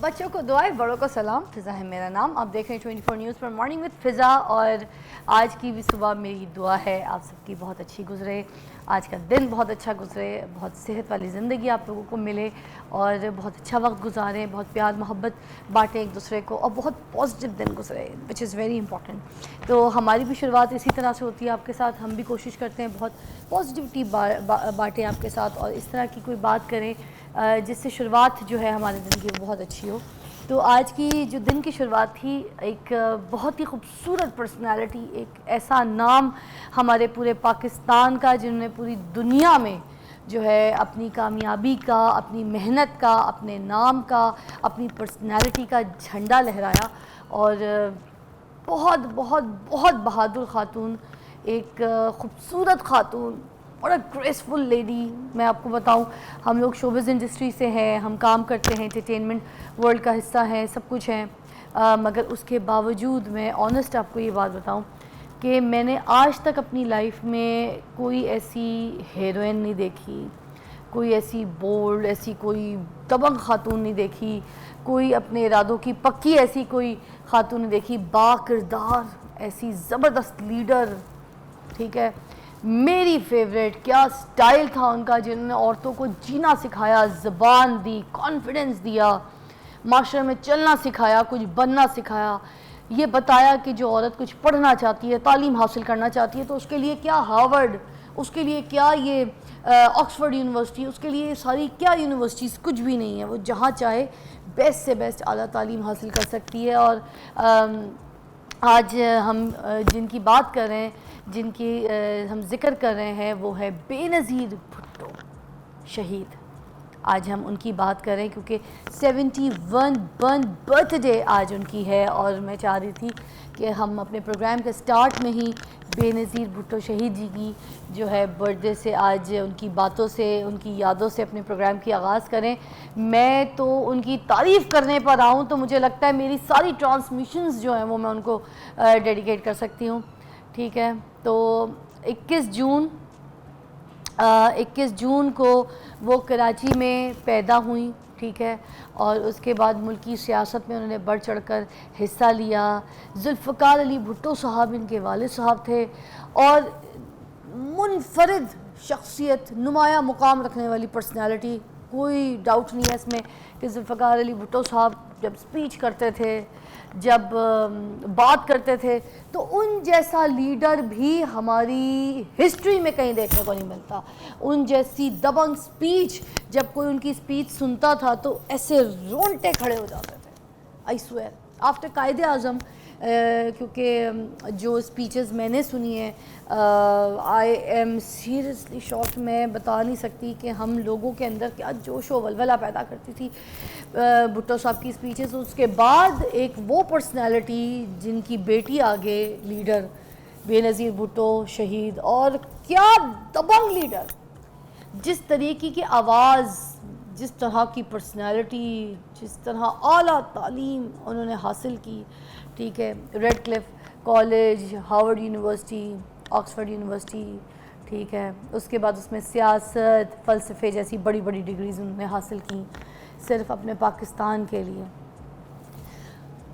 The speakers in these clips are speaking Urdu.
بچوں کو دعائیں، بڑوں کو سلام. فضا ہے میرا نام. آپ دیکھ رہے ہیں 24 نیوز پر مارننگ وتھ فضا. اور آج کی بھی صبح میری دعا ہے آپ سب کی بہت اچھی گزرے، آج کا دن بہت اچھا گزرے، بہت صحت والی زندگی آپ لوگوں کو ملے اور بہت اچھا وقت گزاریں، بہت پیار محبت بانٹیں ایک دوسرے کو اور بہت پازیٹیو دن گزرے وچ از ویری امپورٹنٹ. تو ہماری بھی شروعات اسی طرح سے ہوتی ہے آپ کے ساتھ. ہم بھی کوشش کرتے ہیں بہت پازیٹیوٹی بانٹیں آپ کے ساتھ اور اس طرح کی کوئی بات کریں جس سے شروعات جو ہے ہمارے دن کی بہت اچھی ہو. تو آج کی جو دن کی شروعات تھی ایک بہت ہی خوبصورت پرسنالٹی، ایک ایسا نام ہمارے پورے پاکستان کا جنہوں نے پوری دنیا میں جو ہے اپنی کامیابی کا، اپنی محنت کا، اپنے نام کا، اپنی پرسنالٹی کا جھنڈا لہرایا. اور بہت بہت بہت بہادر خاتون، ایک خوبصورت خاتون اور گریسفل لیڈی. میں آپ کو بتاؤں، ہم لوگ شوبز انڈسٹری سے ہیں، ہم کام کرتے ہیں، انٹرٹینمنٹ ورلڈ کا حصہ ہیں، سب کچھ ہیں، مگر اس کے باوجود میں آنیسٹ آپ کو یہ بات بتاؤں کہ میں نے آج تک اپنی لائف میں کوئی ایسی ہیروئن نہیں دیکھی، کوئی ایسی بولڈ، ایسی کوئی دبنگ خاتون نہیں دیکھی، کوئی اپنے ارادوں کی پکی ایسی کوئی خاتون نہیں دیکھی، با کردار ایسی زبردست لیڈر. ٹھیک ہے، میری فیوریٹ. کیا سٹائل تھا ان کا، جنہوں نے عورتوں کو جینا سکھایا، زبان دی، کانفیڈنس دیا، معاشرے میں چلنا سکھایا، کچھ بننا سکھایا، یہ بتایا کہ جو عورت کچھ پڑھنا چاہتی ہے، تعلیم حاصل کرنا چاہتی ہے تو اس کے لیے کیا ہارورڈ، اس کے لیے کیا یہ آکسفورڈ یونیورسٹی، اس کے لیے ساری کیا یونیورسٹیز کچھ بھی نہیں ہے. وہ جہاں چاہے بیسٹ سے بیسٹ اعلیٰ تعلیم حاصل کر سکتی ہے. اور آج ہم جن کی بات کر رہے ہیں، جن کی ہم ذکر کر رہے ہیں، وہ ہے بے نظیر بھٹو شہید. آج ہم ان کی بات کر رہے ہیں کیونکہ 71 برتھ ڈے آج ان کی ہے. اور میں چاہ رہی تھی کہ ہم اپنے پروگرام کے سٹارٹ میں ہی بے نظیر بھٹو شہید جی کی جو ہے برتھ ڈے سے، آج ان کی باتوں سے، ان کی یادوں سے اپنے پروگرام کی آغاز کریں. میں تو ان کی تعریف کرنے پر آؤں تو مجھے لگتا ہے میری ساری ٹرانسمیشنز جو ہیں وہ میں ان کو ڈیڈیکیٹ کر سکتی ہوں. ٹھیک ہے، تو 21 جون کو وہ کراچی میں پیدا ہوئیں. ٹھیک ہے، اور اس کے بعد ملکی سیاست میں انہوں نے بڑھ چڑھ کر حصہ لیا. ذوالفقار علی بھٹو صاحب ان کے والد صاحب تھے اور منفرد شخصیت، نمایاں مقام رکھنے والی پرسنالٹی. کوئی ڈاؤٹ نہیں ہے اس میں کہ ذوالفقار علی بھٹو صاحب جب سپیچ کرتے تھے، جب بات کرتے تھے تو ان جیسا لیڈر بھی ہماری ہسٹری میں کہیں دیکھنے کو نہیں ملتا. ان جیسی دبنگ سپیچ، جب کوئی ان کی سپیچ سنتا تھا تو ایسے رونٹے کھڑے ہو جاتے تھے. I swear after Quaid Azam, کیونکہ جو سپیچز میں نے سنی ہیں، آئی ایم سیریسلی شاکڈ. میں بتا نہیں سکتی کہ ہم لوگوں کے اندر کیا جوش و ولولہ پیدا کرتی تھی بھٹو صاحب کی سپیچز. اس کے بعد ایک وہ پرسنالٹی جن کی بیٹی آگے لیڈر بے نظیر بھٹو شہید، اور کیا دبنگ لیڈر، جس طریقے کی آواز، جس طرح کی پرسنالٹی، جس طرح اعلیٰ تعلیم انہوں نے حاصل کی. ٹھیک ہے، Radcliffe college, Harvard university, Oxford university. ٹھیک ہے، اس کے بعد اس میں سیاست، فلسفے جیسی بڑی بڑی ڈگریز انہوں نے حاصل کی صرف اپنے پاکستان کے لیے.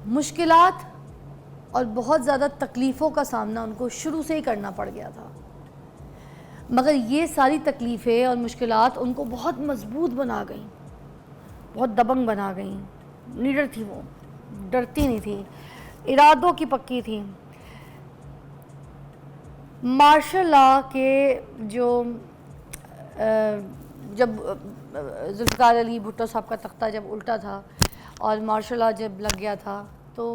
مشکلات اور بہت زیادہ تکلیفوں کا سامنا ان کو شروع سے ہی کرنا پڑ گیا تھا، مگر یہ ساری تکلیفیں اور مشکلات ان کو بہت مضبوط بنا گئیں، بہت دبنگ بنا گئیں. لیڈر تھی، وہ ڈرتی نہیں تھی، ارادوں کی پکی تھی. مارشل لاء کے جو جب ذوالفقار علی بھٹو صاحب کا تختہ جب الٹا تھا اور مارشل لاء جب لگ گیا تھا تو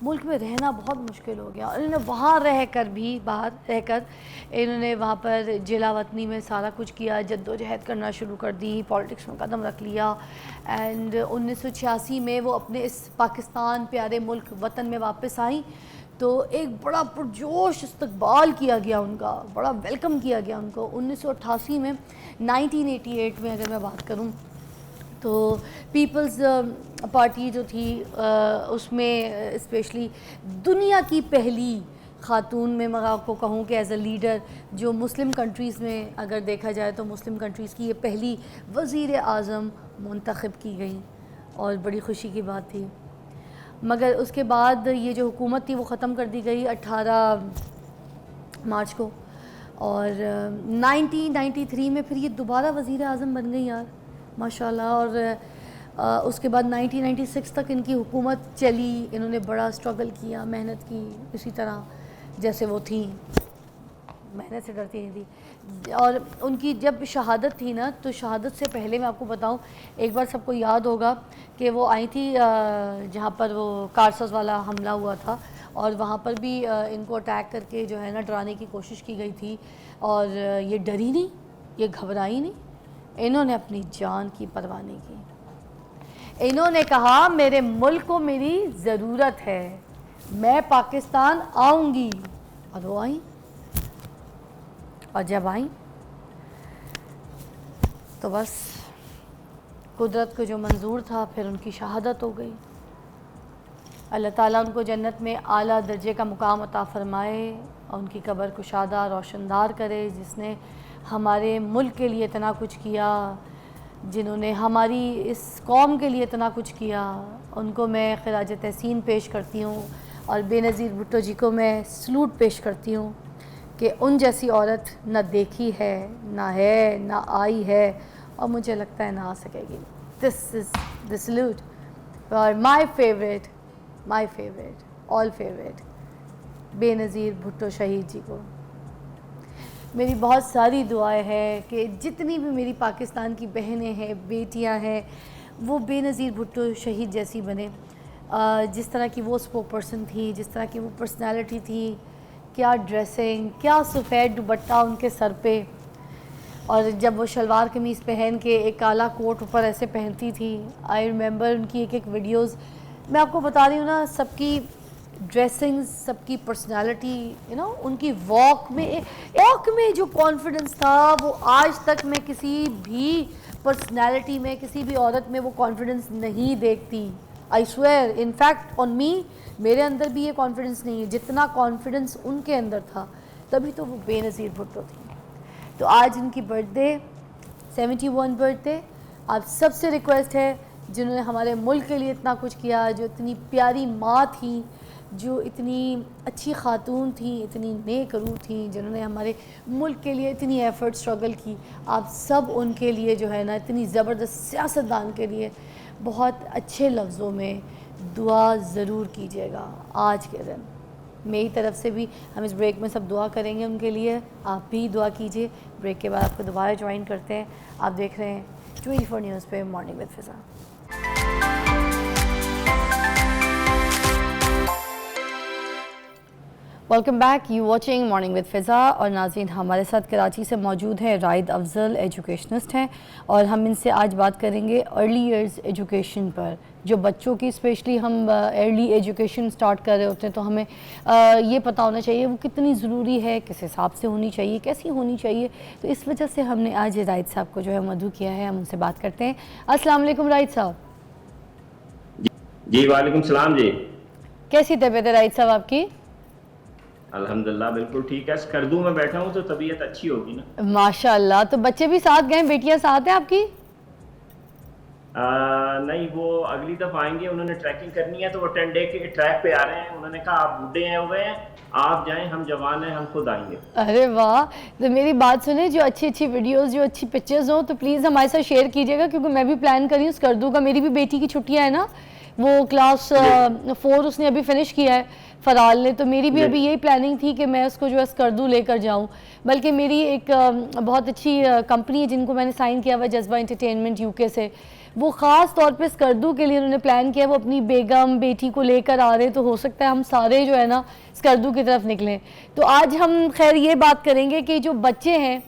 ملک میں رہنا بہت مشکل ہو گیا. انہوں نے وہاں رہ کر بھی، باہر رہ کر انہوں نے وہاں پر جلا وطنی میں سارا کچھ کیا، جد و جہد کرنا شروع کر دی، پالیٹکس میں قدم رکھ لیا. اینڈ 1986 میں وہ اپنے اس پاکستان پیارے ملک وطن میں واپس آئیں تو ایک بڑا پرجوش استقبال کیا گیا ان کا، بڑا ویلکم کیا گیا ان کو. 1988 میں 1988 میں اگر میں بات کروں تو پیپلز پارٹی جو تھی اس میں اسپیشلی دنیا کی پہلی خاتون میں آپ کو کہوں کہ ایز اے لیڈر جو مسلم کنٹریز میں اگر دیکھا جائے تو مسلم کنٹریز کی یہ پہلی وزیر اعظم منتخب کی گئی. اور بڑی خوشی کی بات تھی. مگر اس کے بعد یہ جو حکومت تھی وہ ختم کر دی گئی 18 مارچ کو, اور 1993 میں پھر یہ دوبارہ وزیر اعظم بن گئی یار ماشاء اللہ. اور اس کے بعد 1996 تک ان کی حکومت چلی. انہوں نے بڑا اسٹرگل کیا, محنت کی, اسی طرح جیسے وہ تھیں, محنت سے ڈرتی نہیں تھی. اور ان کی جب شہادت تھی نا, تو شہادت سے پہلے میں آپ کو بتاؤں, ایک بار سب کو یاد ہوگا کہ وہ آئی تھی جہاں پر وہ کارسز والا حملہ ہوا تھا, اور وہاں پر بھی ان کو اٹیک کر کے جو ہے نا ڈرانے کی کوشش کی گئی تھی, اور یہ ڈری نہیں, یہ گھبرائی نہیں, انہوں نے اپنی جان کی پرواہ نہیں کی. انہوں نے کہا میرے ملک کو میری ضرورت ہے, میں پاکستان آؤں گی, اور وہ آئیں. اور جب آئیں تو بس قدرت کو جو منظور تھا, پھر ان کی شہادت ہو گئی. اللہ تعالیٰ ان کو جنت میں اعلیٰ درجے کا مقام عطا فرمائے, اور ان کی قبر کشادہ روشندار کرے. جس نے ہمارے ملک کے لیے اتنا کچھ کیا, جنہوں نے ہماری اس قوم کے لیے اتنا کچھ کیا, ان کو میں خراج تحسین پیش کرتی ہوں. اور بے نظیر بھٹو جی کو میں سلوٹ پیش کرتی ہوں کہ ان جیسی عورت نہ دیکھی ہے, نہ ہے, نہ آئی ہے, اور مجھے لگتا ہے نہ آ سکے گی. دس از the salute for my favorite, all favorite بے نظیر بھٹو شہید جی کو. میری بہت ساری دعائیں ہیں کہ جتنی بھی میری پاکستان کی بہنیں ہیں, بیٹیاں ہیں, وہ بے نظیر بھٹو شہید جیسی بنے. جس طرح کی وہ اسپوک پرسن تھی, جس طرح کی وہ پرسنالٹی تھی, کیا ڈریسنگ, کیا سفید دوپٹہ ان کے سر پہ, اور جب وہ شلوار قمیص پہن کے ایک کالا کوٹ اوپر ایسے پہنتی تھی. آئی ریممبر ان کی ایک ویڈیوز, میں آپ کو بتا رہی ہوں نا, سب کی ڈریسنگز, سب کی پرسنالٹی, ان کی واک میں جو کانفیڈنس تھا, وہ آج تک میں کسی بھی پرسنالٹی میں, کسی بھی عورت میں وہ کانفیڈنس نہیں دیکھتی. I swear, in fact on می, میرے اندر بھی یہ کانفیڈنس نہیں ہے جتنا کانفیڈنس ان کے اندر تھا. تبھی تو وہ بے نظیر بھٹو تھی. تو آج ان کی برتھ ڈے, 71 برتھ ڈے. آپ سب سے ریکویسٹ ہے, جنہوں نے ہمارے ملک کے لیے اتنا کچھ کیا, جو اتنی پیاری ماں تھیں, جو اتنی اچھی خاتون تھیں, اتنی نیک روح تھیں, جنہوں نے ہمارے ملک کے لیے اتنی ایفرٹ اسٹرگل کی, آپ سب ان کے لیے جو ہے نا, اتنی زبردست سیاستدان کے لیے بہت اچھے لفظوں میں دعا ضرور کیجیے گا آج کے دن. میری طرف سے بھی ہم اس بریک میں سب دعا کریں گے ان کے لیے, آپ بھی دعا کیجیے. بریک کے بعد آپ کو دوبارہ جوائن کرتے ہیں. آپ دیکھ رہے ہیں 24 نیوز پہ مارننگ وتھ فضا. Welcome back, you watching morning with فضا. اور ناظرین, ہمارے ساتھ کراچی سے موجود ہیں رائد افضل, ایجوکیشنسٹ ہیں, اور ہم ان سے آج بات کریں گے ارلی ایئرز ایجوکیشن پر. جو بچوں کی اسپیشلی ہم ارلی ایجوکیشن سٹارٹ کر رہے ہوتے ہیں, تو ہمیں یہ پتہ ہونا چاہیے وہ کتنی ضروری ہے, کس حساب سے ہونی چاہیے, کیسی ہونی چاہیے. تو اس وجہ سے ہم نے آج رائد صاحب کو جو ہے مدعو کیا ہے, ہم ان سے بات کرتے ہیں. السلام علیکم رائد صاحب. جی وعلیکم السلام. جی کیسی طبیعت ہے رائد صاحب آپ کی؟ الحمدللہ بالکل ٹھیک ہے. اسکردو میں بیٹھا ہوں تو طبیعت اچھی ہوگی نا. ماشاء اللہ. تو بچے بھی ساتھ گئے, بیٹیاں ساتھ ہیں آپ کی؟ نہیں, وہ اگلی دفعہ آئیں گے, انہوں نے ٹریکنگ کرنی ہے, تو وہ 10 ڈے کے ٹریک پہ آ رہے ہیں. انہوں نے کہا آپ بوڑھے ہیں ہوئے ہیں, آپ جائیں, ہم جوان ہیں, ہم خود آئیں گے. ارے واہ. تو میری بات سنیں, جو اچھی اچھی ویڈیوز, جو اچھی پکچرز ہوں, تو پلیز ہمارے ساتھ شیئر کیجیے گا, کیونکہ میں بھی پلان کر رہی ہوں اسکردو کا. میری بھی بیٹی کی چھٹیاں ہیں نا, وہ کلاس 4 اس نے ابھی فنش کیا ہے, فرال نے. تو میری بھی ابھی یہی پلاننگ تھی کہ میں اس کو جو ہے اسکردو لے کر جاؤں. بلکہ میری ایک بہت اچھی کمپنی ہے جن کو میں نے سائن کیا ہوا ہے, جذبہ انٹرٹینمنٹ UK سے, وہ خاص طور پہ اسکردو کے لیے انہوں نے پلان کیا ہے. وہ اپنی بیگم بیٹی کو لے کر آ رہے, تو ہو سکتا ہے ہم سارے جو ہے نا اسکردو کی طرف نکلیں. تو آج ہم خیر یہ بات کریں گے کہ جو بچے ہیں,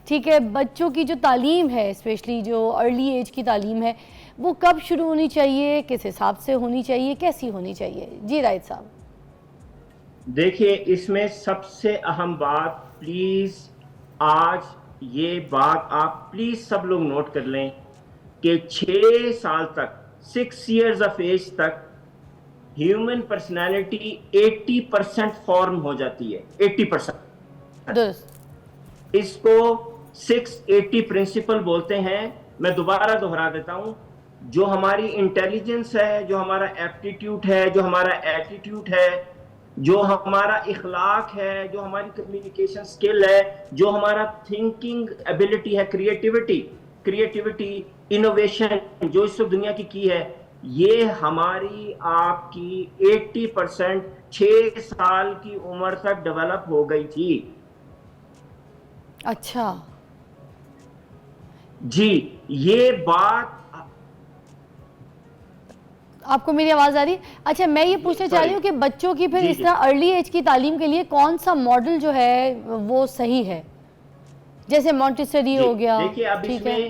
ٹھیک ہے, بچوں کی جو تعلیم ہے, اسپیشلی جو ارلی ایج کی تعلیم ہے, وہ کب شروع ہونی چاہیے, کس حساب سے ہونی چاہیے, کیسی ہونی چاہیے؟ جی رائد صاحب. دیکھیے, اس میں سب سے اہم بات, پلیز آج یہ بات آپ پلیز سب لوگ نوٹ کر لیں کہ 6 سال تک, 6 ایئرز آف ایج تک ہیومن پرسنالٹی 80% فارم ہو جاتی ہے. 80%. درست. اس کو 680 پرنسپل بولتے ہیں. میں دوبارہ دہرا دیتا ہوں, جو ہماری انٹیلیجنس ہے، جو ہمارا ایپٹیٹیوڈ ہے، جو ہمارا ایٹیٹیوڈ ہے، جو ہمارا اخلاق ہے، جو ہماری کمیونیکیشن سکل ہے، جو ہمارا تھنکنگ ایبلٹی ہے، کریٹیوٹی، انوویشن جو اس دنیا کی ہے، یہ ہماری آپ کی 80% 6 سال کی عمر تک ڈیولپ ہو گئی تھی. اچھا جی یہ بات آپ کو میری آواز آ رہی ہے؟ اچھا میں یہ پوچھنا چاہ رہی ہوں کہ بچوں کی پھر جی اس طرح ارلی ایج کی تعلیم کے لیے کون سا ماڈل جو ہے وہ صحیح ہے؟ جیسے مونٹیسری جی ہو گیا. دیکھیے اب اس ٹھیک ہے. میں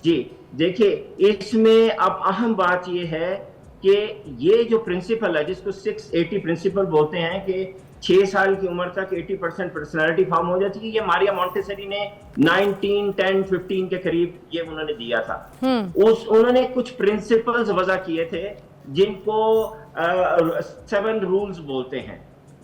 جی دیکھیے اس میں اب اہم بات یہ ہے کہ یہ جو پرنسپل ہے جس کو 680 پرنسپل بولتے ہیں کہ 6 سال کی عمر تک 80% پرسنالٹی فارم ہو جاتی ہے، یہ ماریا مونٹیسری نے 1910-15 کے قریب یہ انہوں نے دیا تھا. انہوں نے کچھ پرنسپلز وضع کیے تھے جن کو 7 رولز بولتے ہیں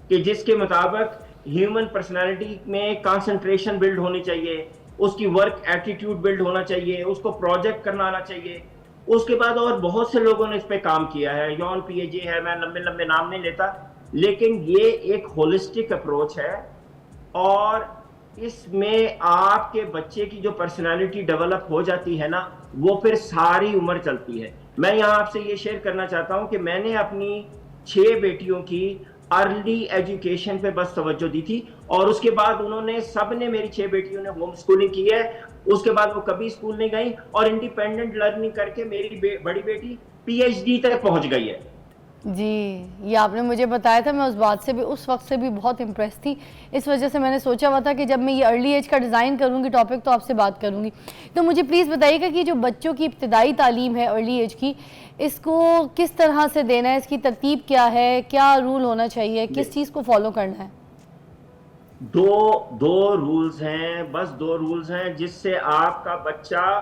کہ جس کے مطابق ہیومن پرسنالٹی میں کانسنٹریشن بلڈ ہونی چاہیے، اس کی ورک ایٹیٹیوڈ بلڈ ہونا چاہیے، اس کو پروجیکٹ کرنا آنا چاہیے. اس کے بعد اور بہت سے لوگوں نے اس پہ کام کیا ہے، یون پی اے جے ہے، میں لمبے نام نہیں لیتا، لیکن یہ ایک ہولسٹک اپروچ ہے اور اس میں آپ کے بچے کی جو پرسنالٹی ڈیولپ ہو جاتی ہے نا وہ پھر ساری عمر چلتی ہے. میں یہاں آپ سے یہ شیئر کرنا چاہتا ہوں کہ میں نے اپنی 6 بیٹیوں کی ارلی ایجوکیشن پہ بس توجہ دی تھی اور اس کے بعد انہوں نے سب نے میری 6 بیٹیوں نے ہوم سکولنگ کی ہے. اس کے بعد وہ کبھی اسکول نہیں گئیں اور انڈیپینڈنٹ لرننگ کر کے میری بڑی بیٹی پی ایچ ڈی تک پہنچ گئی ہے. جی یہ آپ نے مجھے بتایا تھا، میں اس بات سے بھی اس وقت سے بھی بہت امپریس تھی. اس وجہ سے میں نے سوچا ہوا تھا کہ جب میں یہ ارلی ایج کا ڈیزائن کروں گی ٹاپک تو آپ سے بات کروں گی. تو مجھے پلیز بتائیے گا کہ جو بچوں کی ابتدائی تعلیم ہے ارلی ایج کی، اس کو کس طرح سے دینا ہے، اس کی ترتیب کیا ہے، کیا رول ہونا چاہیے، کس چیز کو فالو کرنا ہے؟ دو رولز ہیں، بس 2 رولز ہیں جس سے آپ کا بچہ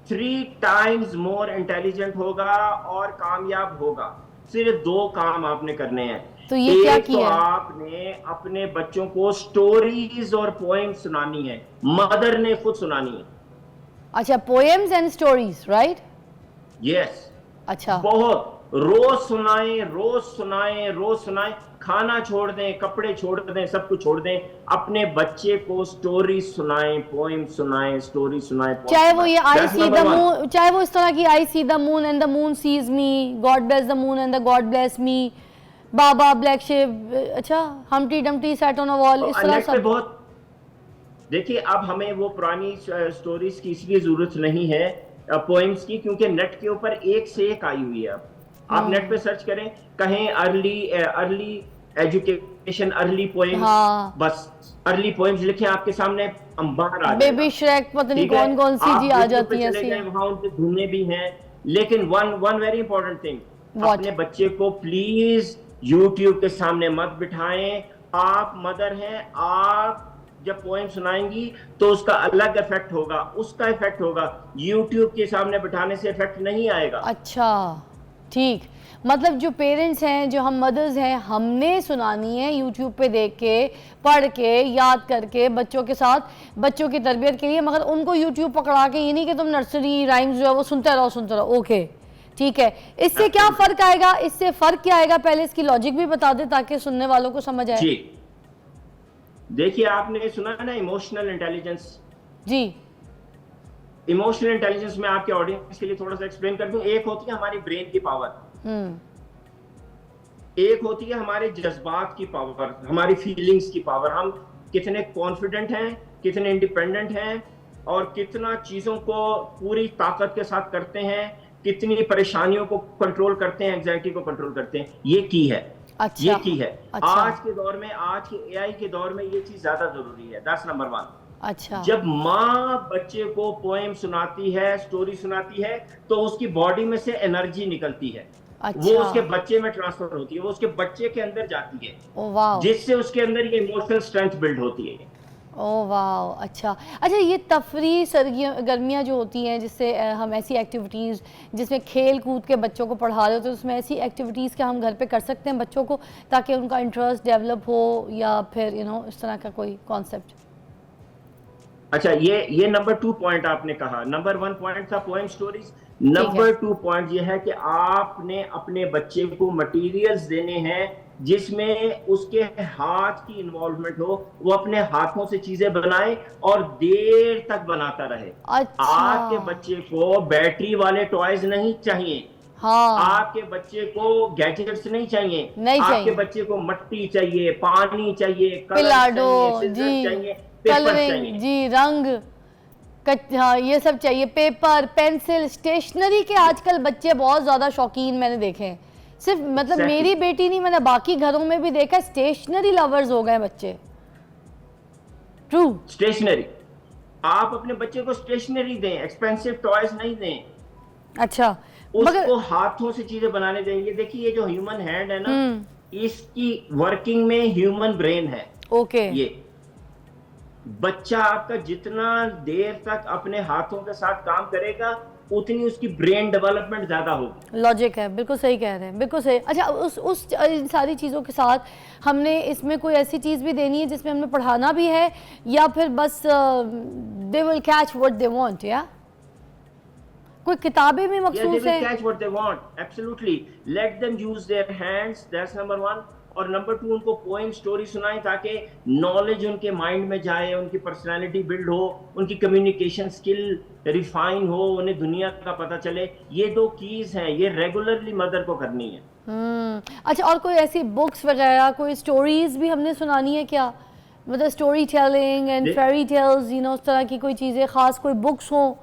3 ٹائمز مور انٹیلیجنٹ ہوگا اور کامیاب ہوگا. صرف 2 کام آپ نے کرنے ہیں. تو یہ کیا ایک تو کیا ہے؟ آپ نے اپنے بچوں کو سٹوریز اور پوئم سنانی ہے، مدر نے خود سنانی ہے. اچھا پوئمز اینڈ سٹوریز، رائٹ؟ یس اچھا بہت روز سنائیں، کھانا چھوڑ دیں، کپڑے چھوڑ دیں، سب کچھ چھوڑ دیں، اپنے بچے کو سٹوری سنائیں، پوئم سنائیں، سٹوری سنائیں، چاہے وہ یہ آئی That's C number the one. مون، چاہے وہ اس طرح کی I see the moon and the moon sees me, God bless the moon and the God bless me, baa baa black شپ، اچھا ہمٹی ڈمٹی سیٹ آن اے وال، اس طرح نیٹ پہ سب. بہت دیکھیے اب ہمیں وہ پرانی سٹوریز کی اس لیے ضرورت نہیں ہے پوئمز کی، کیونکہ نیٹ کے اوپر ایک سے ایک آئی ہوئی ہے. اب آپ نیٹ پہ سرچ کریں، کہیں ارلی ایجوکیشن، ارلی پوئمز، ہاں بس ارلی پوئمز لکھیں، آپ کے سامنے انبار آ جائے گا. بیبی شریک پتہ نہیں ٹھیک ہے کون کون سی جی آپ آ یوٹیوب پہ جاتی ہیں چلے ایسی. جائیں، وہاں ان کے دھونے بھی ہیں. لیکن one very important thing, what? اپنے بچے کو پلیز یوٹیوب کے سامنے مت بٹھائیں. آپ مدر ہیں، آپ جب پوئم سنائیں گی تو اس کا الگ ایفیکٹ ہوگا، اس کا ایفیکٹ ہوگا، یوٹیوب کے سامنے بٹھانے سے ایفیکٹ نہیں آئے گا. اچھا ٹھیک، مطلب جو پیرنٹس ہیں، جو ہم مدرز ہیں، ہم نے سنانی ہے یوٹیوب پہ دیکھ کے، پڑھ کے، یاد کر کے بچوں کے ساتھ، بچوں کی تربیت کے لیے، مگر ان کو یوٹیوب پکڑا کے یہ نہیں کہ تم نرسری رائمز جو ہے وہ سنتے رہو. اوکے ٹھیک ہے. اس سے کیا فرق آئے گا، اس سے فرق کیا آئے گا، پہلے اس کی لاجک بھی بتا دیں تاکہ سننے والوں کو سمجھ آئے. جی دیکھیے آپ نے سنا ہے نا ایموشنل انٹیلیجنس. جی ایموشنل انٹیلیجنس میں آپ کے آڈینس کے لیے تھوڑا سا ایکسپلین کر دوں. ایک ہوتی ہے ہماری برین کی پاور، ایک ہوتی ہے ہمارے جذبات کی پاور، ہماری فیلنگز کی پاور. ہم کتنے کانفیڈنٹ ہیں، کتنے انڈیپینڈنٹ ہیں اور کتنا چیزوں کو پوری طاقت کے ساتھ کرتے ہیں، کتنی پریشانیوں کو کنٹرول کرتے ہیں، اینگزائٹی کو کنٹرول کرتے ہیں. یہ کی ہے، یہ کی ہے. آج کے دور میں، آج کے اے آئی کے دور میں یہ چیز زیادہ ضروری ہے. That's number 1. اچھا جب ماں بچے کو پوئم سناتی ہے، سٹوری سناتی ہے، تو اس کی باڈی میں سے انرجی نکلتی ہے، وہ اس کے بچے میں ٹرانسفر ہوتی ہے، وہ اس کے بچے کے اندر جاتی ہے، جس سے اس کے اندر یہ ایموشنل اسٹرینتھ بلڈ ہوتی ہے. او واو. اچھا یہ تفریح سرگرمیاں جو ہوتی ہیں، جس سے ہم ایسی ایکٹیویٹیز جس میں کھیل کود کے بچوں کو پڑھا رہے ہوتے ہیں، اس میں ایسی ایکٹیویٹیز کیا ہم گھر پہ کر سکتے ہیں بچوں کو تاکہ ان کا انٹرسٹ ڈیولپ ہو، یا پھر اس طرح کا کوئی کانسیپٹ؟ اچھا یہ نمبر 2 پوائنٹ آپ نے کہا. نمبر 1 پوائنٹ تھا پوئم سٹوریز. نمبر 2 پوائنٹ یہ ہے کہ آپ نے اپنے بچے کو مٹیریلز دینے ہیں جس میں اس کے ہاتھ کی انوالومنٹ ہو, وہ اپنے ہاتھوں سے چیزیں بنائے اور دیر تک بناتا رہے. آپ کے بچے کو بیٹری والے ٹوائز نہیں چاہیے, آپ کے بچے کو گیجٹس نہیں چاہیے, آپ کے بچے کو مٹی چاہیے, پانی چاہیے, کلر چاہیے, سیزر چاہیے, پیپر چاہیے, جی رنگ, ہاں یہ سب چاہیے, پیپر, پینسل, اسٹیشنری کے آج کل بچے بہت زیادہ شوقین میں نے دیکھے ہیں. صرف مطلب میری بیٹی نہیں, میں نے باقی گھروں میں بھی دیکھا, اسٹیشنری لورز ہو گئے بچے. ٹرو. اسٹیشنری, آپ اپنے بچے کو اسٹیشنری دیں, ایکسپینسو ٹوائز نہیں دیں. اچھا, اس کو ہاتھوں سے چیزیں بنانے دیں گے. دیکھیے یہ جو ہیومن ہینڈ ہے نا, اس کی ورکنگ میں ہیومن برین ہے. اوکے. یہ بچہ آپ کا جتنا دیر تک اپنے ہاتھوں کے ساتھ کام کرے گا اتنی اس کی برین ڈیولپمنٹ زیادہ ہوگی. لاجک ہے, بالکل صحیح کہہ رہے ہیں, بالکل صحیح. اچھا اس ان ساری چیزوں کے ساتھ ہم نے اس میں کوئی ایسی چیز بھی دینی ہے جس میں ہمیں پڑھانا بھی ہے, یا پھر بس they will catch what they want, یا کوئی کتابیں بھی مخصوص ہیں؟ They will catch what they want, absolutely. Let them use their hands, that's number 1. اور نمبر 2 ان کو پوئم سٹوری سنائیں تاکہ نالج ان کے مائنڈ میں جائے, ان کی پرسنالٹی بلڈ ہو, ان کی کمیونیکیشن سکل ریفائن ہو, انہیں دنیا کا پتہ چلے. یہ 2 کیز ہیں, یہ ریگولرلی مدر کو کرنی ہے. اچھا, اور کوئی ایسی بکس وغیرہ, کوئی سٹوریز بھی ہم نے سنانی ہے کیا؟ مطلب story telling and fairy tales, اس طرح کی کوئی چیزیں خاص, کوئی بکس ہوں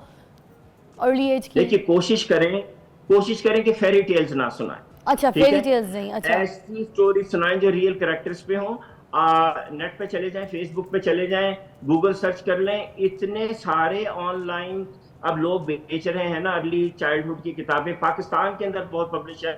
ارلی ایج کی؟ دیکھیے کوشش کریں کہ فیری ٹیلز نہ سنائیں. اچھا, فیری ٹیلز نہیں. اچھا, ایسی سٹوری سنائیں جو ریئل کریکٹرز پہ ہوں. نیٹ پہ چلے جائیں, فیس بک پہ چلے جائیں, گوگل سرچ کر لیں, اتنے سارے آن لائن اب لوگ بیچ رہے ہیں نا ارلی چائلڈہڈ کی کتابیں. پاکستان کے اندر بہت پبلش ہے,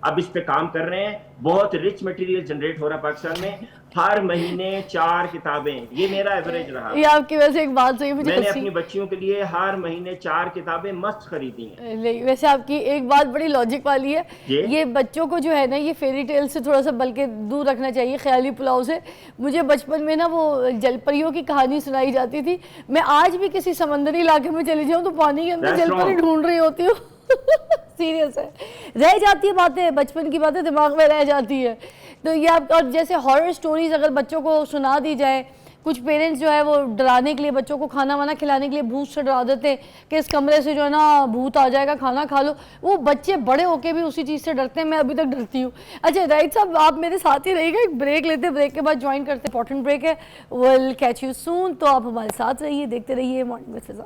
اب اس پہ کام کر رہے ہیں. بہت رچ مٹیریل جنریٹ ہو رہا ہے پاکستان میں, ہر مہینے 4 کتابیں. یہ میرا ایوریج رہا. یہ آپ کی ویسے ایک بات صحیح, مجھے میں نے اپنی بچیوں کے لیے ہر مہینے 4 کتابیں مست خریدی ہیں. ویسے آپ کی ایک بات بڑی لاجک والی ہے, یہ بچوں کو جو ہے نا یہ فیری ٹیل سے تھوڑا سا بلکہ دور رکھنا چاہیے, خیالی پلاؤ سے. مجھے بچپن میں نا وہ جل پریوں کی کہانی سنائی جاتی تھی. میں آج بھی کسی سمندری علاقے میں چلی جاؤں تو پانی کے اندر جل پری ڈھونڈ رہی ہوتی ہوں. سیریس ہے, رہ جاتی ہے باتیں, بچپن کی باتیں دماغ میں رہ جاتی ہے. تو یہ آپ, اور جیسے ہارر سٹوریز اگر بچوں کو سنا دی جائے, کچھ پیرنٹس جو ہے وہ ڈرانے کے لیے بچوں کو کھانا وانا کھلانے کے لیے بھوت سے ڈرا دیتے ہیں کہ اس کمرے سے جو ہے نا بھوت آ جائے گا, کھانا کھا لو. وہ بچے بڑے ہو کے بھی اسی چیز سے ڈرتے ہیں, میں ابھی تک ڈرتی ہوں. اچھا رائٹ صاحب, آپ میرے ساتھ ہی رہیے گا, ایک بریک لیتے, بریک کے بعد جوائن کرتے, امپورٹنٹ بریک ہے. Will catch you soon. تو آپ ہمارے ساتھ رہیے, دیکھتے رہیے مارننگ وتھ فضا.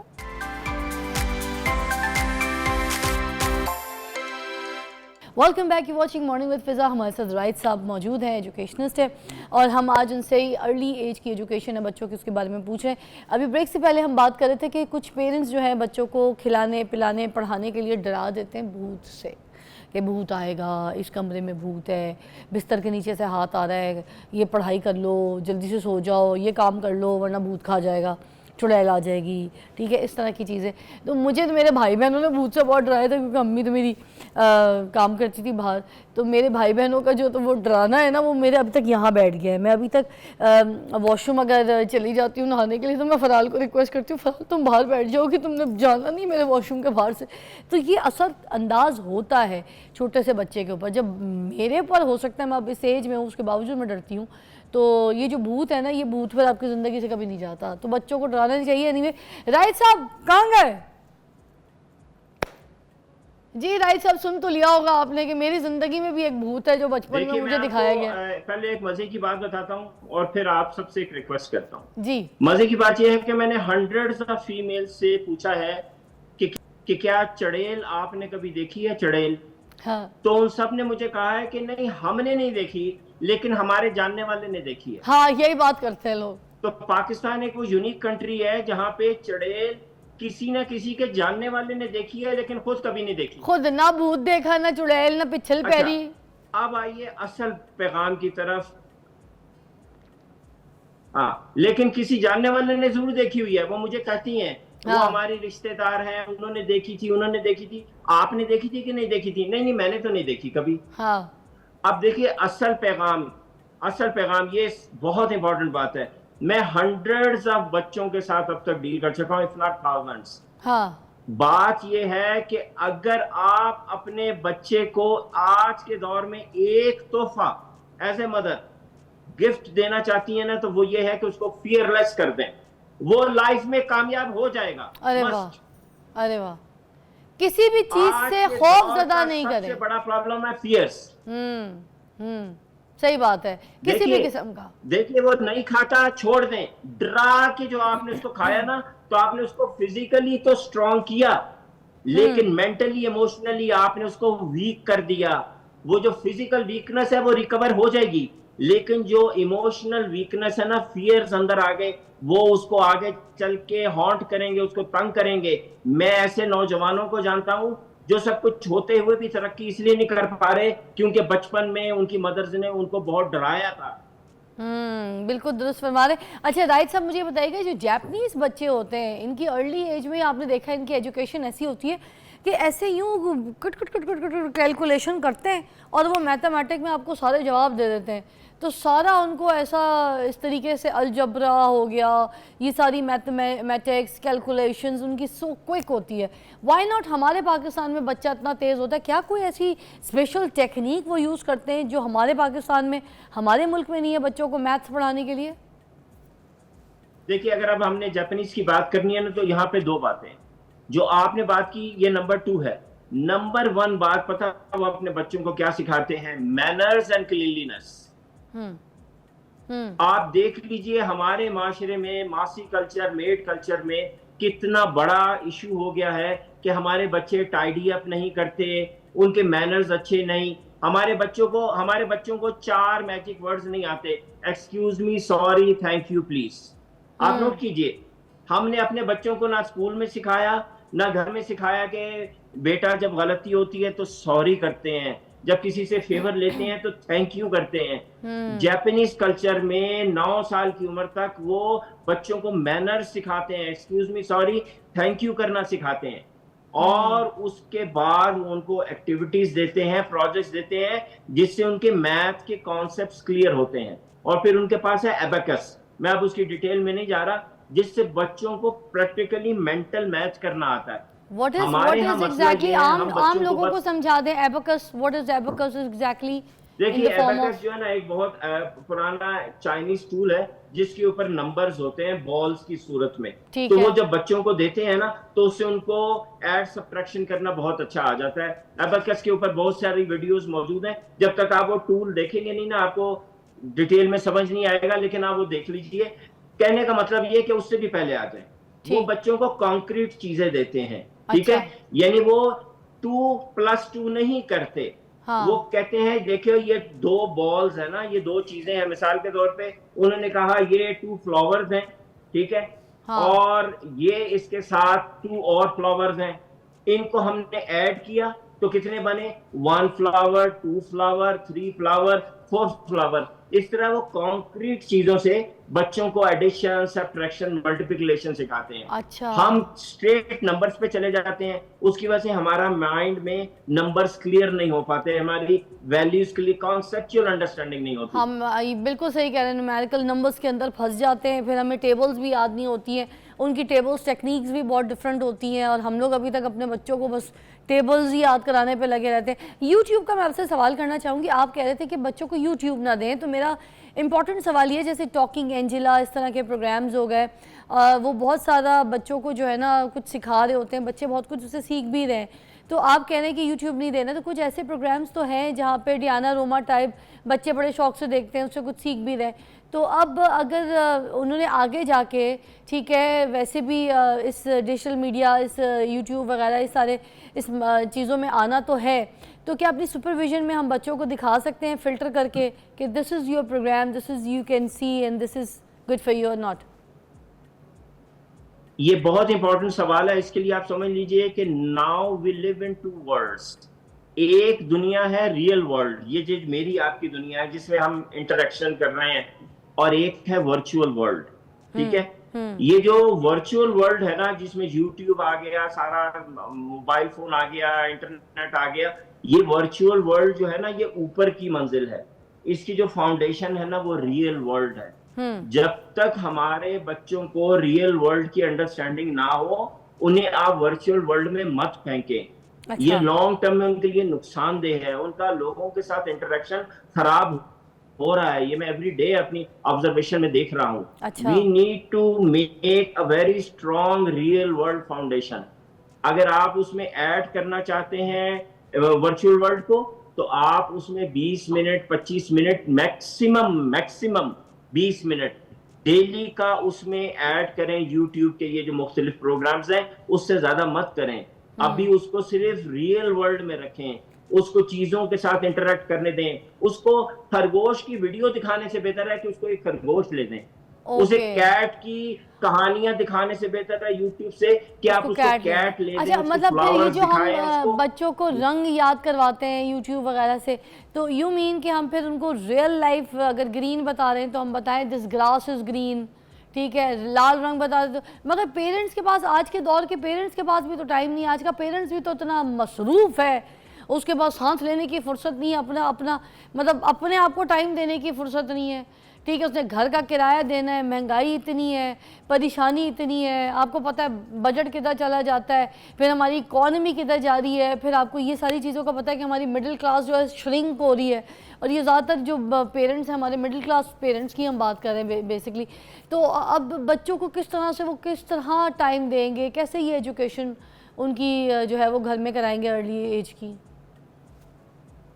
Welcome back, you watching morning with فضا. ہمارے ساتھ رائد صاحب موجود ہیں, ایجوکیشنسٹ ہیں, اور ہم آج ان سے ارلی ایج کی ایجوکیشن ہے بچوں کی, اس کے بارے میں پوچھ رہے ہیں. ابھی بریک سے پہلے ہم بات کر رہے تھے کہ کچھ پیرنٹس جو ہیں بچوں کو کھلانے پلانے پڑھانے کے لیے ڈرا دیتے ہیں بھوت سے, کہ بھوت آئے گا, اس کمرے میں بھوت ہے, بستر کے نیچے سے ہاتھ آ رہا ہے, یہ پڑھائی کر لو, جلدی سے سو جاؤ, یہ کام کر لو ورنہ بھوت کھا جائے گا, چڑیل آ جائے گی, ٹھیک ہے, اس طرح کی چیزیں. تو مجھے تو میرے بھائی بہنوں نے بھوت سے بہت ڈرایا تھا, کیونکہ امی تو میری کام کرتی تھی باہر. تو میرے بھائی بہنوں کا جو تو وہ ڈرانا ہے نا, وہ میرے ابھی تک یہاں بیٹھ گیا ہے. میں ابھی تک واش روم اگر چلی جاتی ہوں نہانے کے لیے تو میں فرال کو ریکویسٹ کرتی ہوں, فرال تم باہر بیٹھ جاؤ کہ تم نے جانا نہیں میرے واش روم کے باہر سے. تو یہ اثر انداز ہوتا ہے چھوٹے سے بچے کے اوپر. جب میرے پر ہو سکتا ہے, میں اب اس ایج میں ہوں, اس کے باوجود میں ڈرتی ہوں. تو یہ جو بھوت ہے نا, یہ بھوت پھر آپ کی زندگی سے کبھی نہیں جاتا, تو بچوں کو ڈرانا نہیں چاہیے. anyway رائد صاحب کہاں گئے؟ جی رائد صاحب, سن تو لیا ہوگا آپ نے کہ میری زندگی میں بھی ایک بھوت ہے جو بچپن میں مجھے دکھایا گیا. پہلے ایک مزے کی بات بتاتا ہوں اور پھر آپ سب سے ایک ریکویسٹ کرتا ہوں. جی, مزے کی بات یہ ہے کہ میں نے ہنڈریڈز آف فیمیل سے پوچھا ہے کہ کیا چڑیل آپ نے کبھی دیکھی ہے, چڑیل؟ ہاں, تو ان سب نے مجھے کہا ہے کہ نہیں ہم نے نہیں دیکھی, لیکن ہمارے جاننے والے نے دیکھی ہے. ہاں یہی بات کرتے ہیں لوگ. تو پاکستان ایک وہ یونیک کنٹری ہے جہاں پہ چڑیل کسی نہ کسی کے جاننے والے نے دیکھی ہے لیکن خود کبھی نہیں دیکھی. خود نہ بھوت دیکھا, نہ چڑیل, نہ پچھل پیری. اب آئیے اصل پیغام کی طرف. ہاں, لیکن کسی جاننے والے نے ضرور دیکھی ہوئی ہے. وہ مجھے کہتی ہیں, وہ ہماری رشتہ دار ہیں, انہوں نے دیکھی تھی. آپ نے دیکھی تھی کہ نہیں دیکھی تھی؟ نہیں میں نے تو نہیں دیکھی کبھی. اب دیکھیے اصل پیغام یہ بہت امپورٹنٹ بات ہے. میں ہنڈریڈز آف بچوں کے ساتھ اب تک ڈیل کر چکا ہوں, اف ناٹ تھاؤزنڈس. ہاں بات یہ ہے کہ اگر آپ اپنے بچے کو آج کے دور میں ایک تحفہ ایز اے مدر گفٹ دینا چاہتی ہیں نا, تو وہ یہ ہے کہ اس کو فیئر لیس کر دیں, وہ لائف میں کامیاب ہو جائے گا. ارے واہ, مسٹ. ارے واہ, کسی بھی چیز آج سے کے خوف دور زدہ کا نہیں سب کریں. سے بڑا پرابلم ہے فیئرس. صحیح بات ہے, کسی بھی قسم کا. دیکھیے وہ نہیں کھاتا, چھوڑ دیں. ڈرا کے جو آپ نے اس کو کھایا نا, تو آپ نے اس کو فزیکلی تو اسٹرانگ کیا, لیکن مینٹلی ایموشنلی آپ نے اس کو ویک کر دیا. وہ جو فزیکل ویکنس ہے وہ ریکور ہو جائے گی, لیکن جو ایموشنل ویکنس ہے نا, فیئرز اندر آ گئے, وہ اس کو آگے چل کے ہانٹ کریں گے, اس کو تنگ کریں گے. میں ایسے نوجوانوں کو جانتا ہوں جو سب کچھ ہوتے ہوئے بھی ترقی اس لیے نہیں کر پا رہے کیونکہ بچپن میں ان کی مدرز نے ان کو بہت ڈرایا تھا. بالکل درست فرما رہے. اچھا راہید صاحب, مجھے بتائیے گا, جو جاپنیز بچے ہوتے ہیں ان کی ارلی ایج میں آپ نے دیکھا ان کی ایجوکیشن ایسی ہوتی ہے کہ ایسے یوں کٹ کٹ کٹ کٹ کٹ کیلکولیشن کرتے ہیں اور وہ میتھمیٹک میں آپ کو سارے جواب دے دیتے ہیں. تو سارا ان کو ایسا اس طریقے سے الجبرا ہو گیا, یہ ساری میتھمیٹکس کیلکولیشنز ان کی سو کوئک ہوتی ہے. وائی ناٹ ہمارے پاکستان میں بچہ اتنا تیز ہوتا ہے؟ کیا کوئی ایسی اسپیشل ٹیکنیک وہ یوز کرتے ہیں جو ہمارے پاکستان میں, ہمارے ملک میں نہیں ہے بچوں کو میتھس پڑھانے کے لیے؟ دیکھیے اگر اب ہم نے جاپنیز کی بات کرنی ہے نا, تو یہاں پہ دو باتیں جو آپ نے بات کی, یہ نمبر 2 ہے. نمبر 1 بات پتہ وہ اپنے بچوں کو کیا سکھاتے ہیں؟ Manners and cleanliness. آپ دیکھ لیجئے ہمارے معاشرے میں ماسی کلچر, میڈ کلچر میں کتنا بڑا ایشو ہو گیا ہے کہ ہمارے بچے ٹائیڈی اپ نہیں کرتے, ان کے مینرز اچھے نہیں. ہمارے بچوں کو 4 میجک ورڈز نہیں آتے, excuse me, sorry, thank you, please. آپ نوٹ کیجئے, ہم نے اپنے بچوں کو نہ اسکول میں سکھایا نہ گھر میں سکھایا کہ بیٹا جب غلطی ہوتی ہے تو سوری کرتے ہیں, جب کسی سے فیور لیتے ہیں تو تھینک یو کرتے ہیں. جاپنیز کلچر میں 9 سال کی عمر تک وہ بچوں کو مینر سکھاتے ہیں, excuse me, sorry, thank you کرنا سکھاتے ہیں, اور اس کے بعد ان کو ایکٹیویٹیز دیتے ہیں, پروجیکٹس دیتے ہیں جس سے ان کے میتھ کے کانسیپٹس کلیئر ہوتے ہیں. اور پھر ان کے پاس ہے ایبیکس, میں اب اس کی ڈیٹیل میں نہیں جا رہا, جس سے بچوں کو پریکٹیکلی مینٹل میتھ کرنا آتا ہے. What ہمارے is ہاں مسئلہ exactly, یہ ہے ہم عام بچوں کو لوگوں کو بس سمجھا دیں ایبیکس, what is abacus exactly in دیکھیے the form ایبیکس of؟ جو ہے نا ایک بہت پرانا چائنیز ٹول ہے جس کے اوپر نمبرز ہوتے ہیں بالز کی صورت میں. تو وہ جب بچوں کو دیتے ہیں نا تو اس سے ان کو ایڈ سبٹریکشن کرنا بہت اچھا آ جاتا ہے. ایبیکس کے اوپر بہت ساری ویڈیوز موجود ہیں, جب تک آپ وہ ٹول دیکھیں گے نہیں نا آپ کو ڈیٹیل میں سمجھ نہیں آئے گا, لیکن آپ وہ دیکھ لیجئے. کہنے کا مطلب یہ کہ اس سے بھی پہلے آ جائیں. وہ بچوں کو کانکریٹ چیزیں دیتے ہیں, ٹھیک ہے, یعنی وہ 2+2 نہیں کرتے, وہ کہتے ہیں دیکھو یہ 2 بالز ہیں نا, یہ 2 چیزیں ہیں. مثال کے طور پہ انہوں نے کہا یہ 2 فلاورز ہیں, ٹھیک ہے, اور یہ اس کے ساتھ 2 اور فلاورز ہیں, ان کو ہم نے ایڈ کیا تو کتنے بنے؟ 1 فلاور, 2 فلاور, 3 فلاور, 4 فلاور. اس طرح وہ کانکریٹ چیزوں سے بچوں کو ایڈیشن, سبٹریکشن, ملٹیپلیکیشن سکھاتے ہیں. ہم اسٹریٹ نمبرز پہ چلے جاتے ہیں, اس کی وجہ سے ہمارا مائنڈ میں نمبرز کلیئر نہیں ہو پاتے, ہماری ویلیوز کے لیے کانسیپچول انڈرسٹینڈنگ نہیں ہوتی. ہم بالکل صحیح کہہ رہے ہیں, نومیریکل نمبرز کے اندر پھنس جاتے ہیں, پھر ہمیں ٹیبلز بھی یاد نہیں ہوتی ہیں, ان کی ٹیبلز ٹیکنیکس بھی بہت ڈیفرنٹ ہوتی ہیں, اور ہم لوگ ابھی تک اپنے بچوں کو بس ٹیبلز ہی یاد کرانے پہ لگے رہتے ہیں. یوٹیوب کا میں آپ سے سوال کرنا چاہوں گی, آپ کہہ رہے تھے کہ بچوں کو یوٹیوب نہ دیں, تو میرا امپورٹنٹ سوال یہ ہے جیسے ٹاکنگ اینجلا, اس طرح کے پروگرامز ہو گئے, وہ بہت زیادہ بچوں کو جو ہے نا کچھ سکھا رہے ہوتے ہیں, بچے بہت کچھ اسے سیکھ بھی رہے ہیں. تو آپ کہہ رہے ہیں کہ یوٹیوب نہیں دینا, تو کچھ ایسے پروگرامز تو ہیں جہاں پہ ڈیانا روما ٹائپ بچے بڑے شوق سے دیکھتے ہیں, اس سے کچھ سیکھ بھی رہے. تو اب اگر انہوں نے آگے جا کے, ٹھیک ہے, ویسے بھی اس ڈیجیٹل میڈیا, اس یوٹیوب وغیرہ, اس سارے اس چیزوں میں آنا تو ہے, تو کیا اپنی سپرویژن میں ہم بچوں کو دکھا سکتے ہیں فلٹر کر کے کہ this is your program, this is you can see and this is good for you اور ناٹ؟ یہ بہت امپورٹنٹ سوال ہے. اس کے لیے آپ سمجھ لیجئے کہ now we leave in 2 worlds. ایک دنیا ہے ریئل ورلڈ, یہ جو میری آپ کی دنیا ہے جس میں ہم انٹریکشن کر رہے ہیں, اور ایک ہے ورچوئل ورلڈ, ٹھیک ہے. یہ جو ورچوئل ورلڈ ہے نا, جس میں یوٹیوب آ گیا, سارا موبائل فون آ گیا, انٹرنیٹ آ گیا, یہ ورچوئل ورلڈ جو ہے نا یہ اوپر کی منزل ہے. اس کی جو فاؤنڈیشن ہے نا وہ ریئل ورلڈ ہے. جب تک ہمارے بچوں کو ریئل ورلڈ کی انڈرسٹینڈنگ نہ ہو انہیں آپ ورچوئل ورلڈ میں مت پھینکیں. یہ لانگ ٹرم میں ان کے لیے نقصان دہ ہے, ان کا لوگوں کے ساتھ انٹریکشن خراب ہو رہا ہے. یہ میں ایوری ڈے اپنی آبزرویشن میں دیکھ رہا ہوں. We need to make a very strong real world foundation. اگر آپ اس میں ایڈ کرنا چاہتے ہیں ورچوئل ورلڈ کو تو آپ اس میں 20 minute 25 minute maximum 20 minute daily کا اس میں ایڈ کریں. یوٹیوب کے یہ جو مختلف پروگرامز ہیں اس سے زیادہ مت کریں. ابھی اس کو صرف ریئل ورلڈ میں رکھیں, اس کو چیزوں کے ساتھ انٹریکٹ کرنے دیں. اس کو خرگوش کی ویڈیو دکھانے سے بہتر ہے کہ اس کو ایک خرگوش لے دیں. اسے کیٹ کی کہانیاں دکھانے سے بہتر ہے یوٹیوب سے کہ آپ اس کو کیٹ لے دیں. اچھا, مطلب کہ یہ جو ہم بچوں کو رنگ یاد کرواتے ہیں یوٹیوب وغیرہ سے, تو یو مین کہ ہم پھر ان کو ریئل لائف اگر گرین بتا رہے ہیں تو ہم بتائیں دس گراس از گرین, ٹھیک ہے, لال رنگ بتا دیں. مگر پیرنٹس کے پاس, آج کے دور کے پیرنٹس کے پاس بھی تو ٹائم نہیں ہے. آج کا پیرنٹس بھی تو اتنا مصروف ہے, اس کے پاس سانس لینے کی فرصت نہیں ہے, اپنا مطلب اپنے آپ کو ٹائم دینے کی فرصت نہیں ہے. ٹھیک ہے, اس نے گھر کا کرایہ دینا ہے, مہنگائی اتنی ہے, پریشانی اتنی ہے, آپ کو پتہ ہے بجٹ کدھر چلا جاتا ہے, پھر ہماری اکانومی کدھر جا رہی ہے, پھر آپ کو یہ ساری چیزوں کا پتہ ہے کہ ہماری مڈل کلاس جو ہے شرنک ہو رہی ہے. اور یہ زیادہ تر جو پیرنٹس ہیں ہمارے مڈل کلاس پیرنٹس کی ہم بات کر رہے ہیں بیسکلی. تو اب بچوں کو کس طرح سے وہ کس طرح ٹائم دیں گے, کیسے یہ ایجوکیشن ان کی جو ہے وہ گھر میں کرائیں گے ارلی ایج کی؟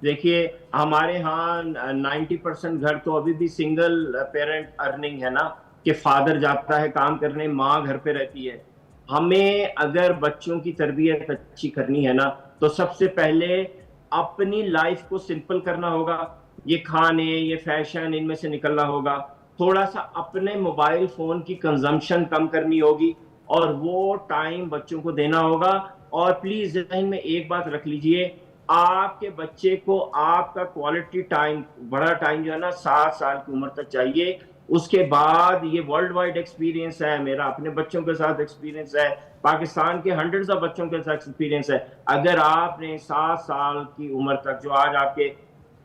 دیکھیے ہمارے ہاں 90% گھر تو ابھی بھی سنگل پیرنٹ ارننگ ہے نا, کہ فادر جاتا ہے کام کرنے, ماں گھر پہ رہتی ہے. ہمیں اگر بچوں کی تربیت اچھی کرنی ہے نا تو سب سے پہلے اپنی لائف کو سمپل کرنا ہوگا. یہ کھانے, یہ فیشن, ان میں سے نکلنا ہوگا. تھوڑا سا اپنے موبائل فون کی کنزمپشن کم کرنی ہوگی اور وہ ٹائم بچوں کو دینا ہوگا. اور پلیز ذہن میں ایک بات رکھ لیجئے, آپ کے بچے کو آپ کا کوالٹی ٹائم, بڑا ٹائم جو ہے نا 7 سال کی عمر تک چاہیے. اس کے بعد یہ ورلڈ وائڈ ایکسپیرینس ہے, میرا اپنے بچوں کے ساتھ ایکسپیرینس ہے, پاکستان کے ہنڈریڈز آف بچوں کے ساتھ ایکسپیرینس ہے. اگر آپ نے 7 سال کی عمر تک, جو آج آپ کے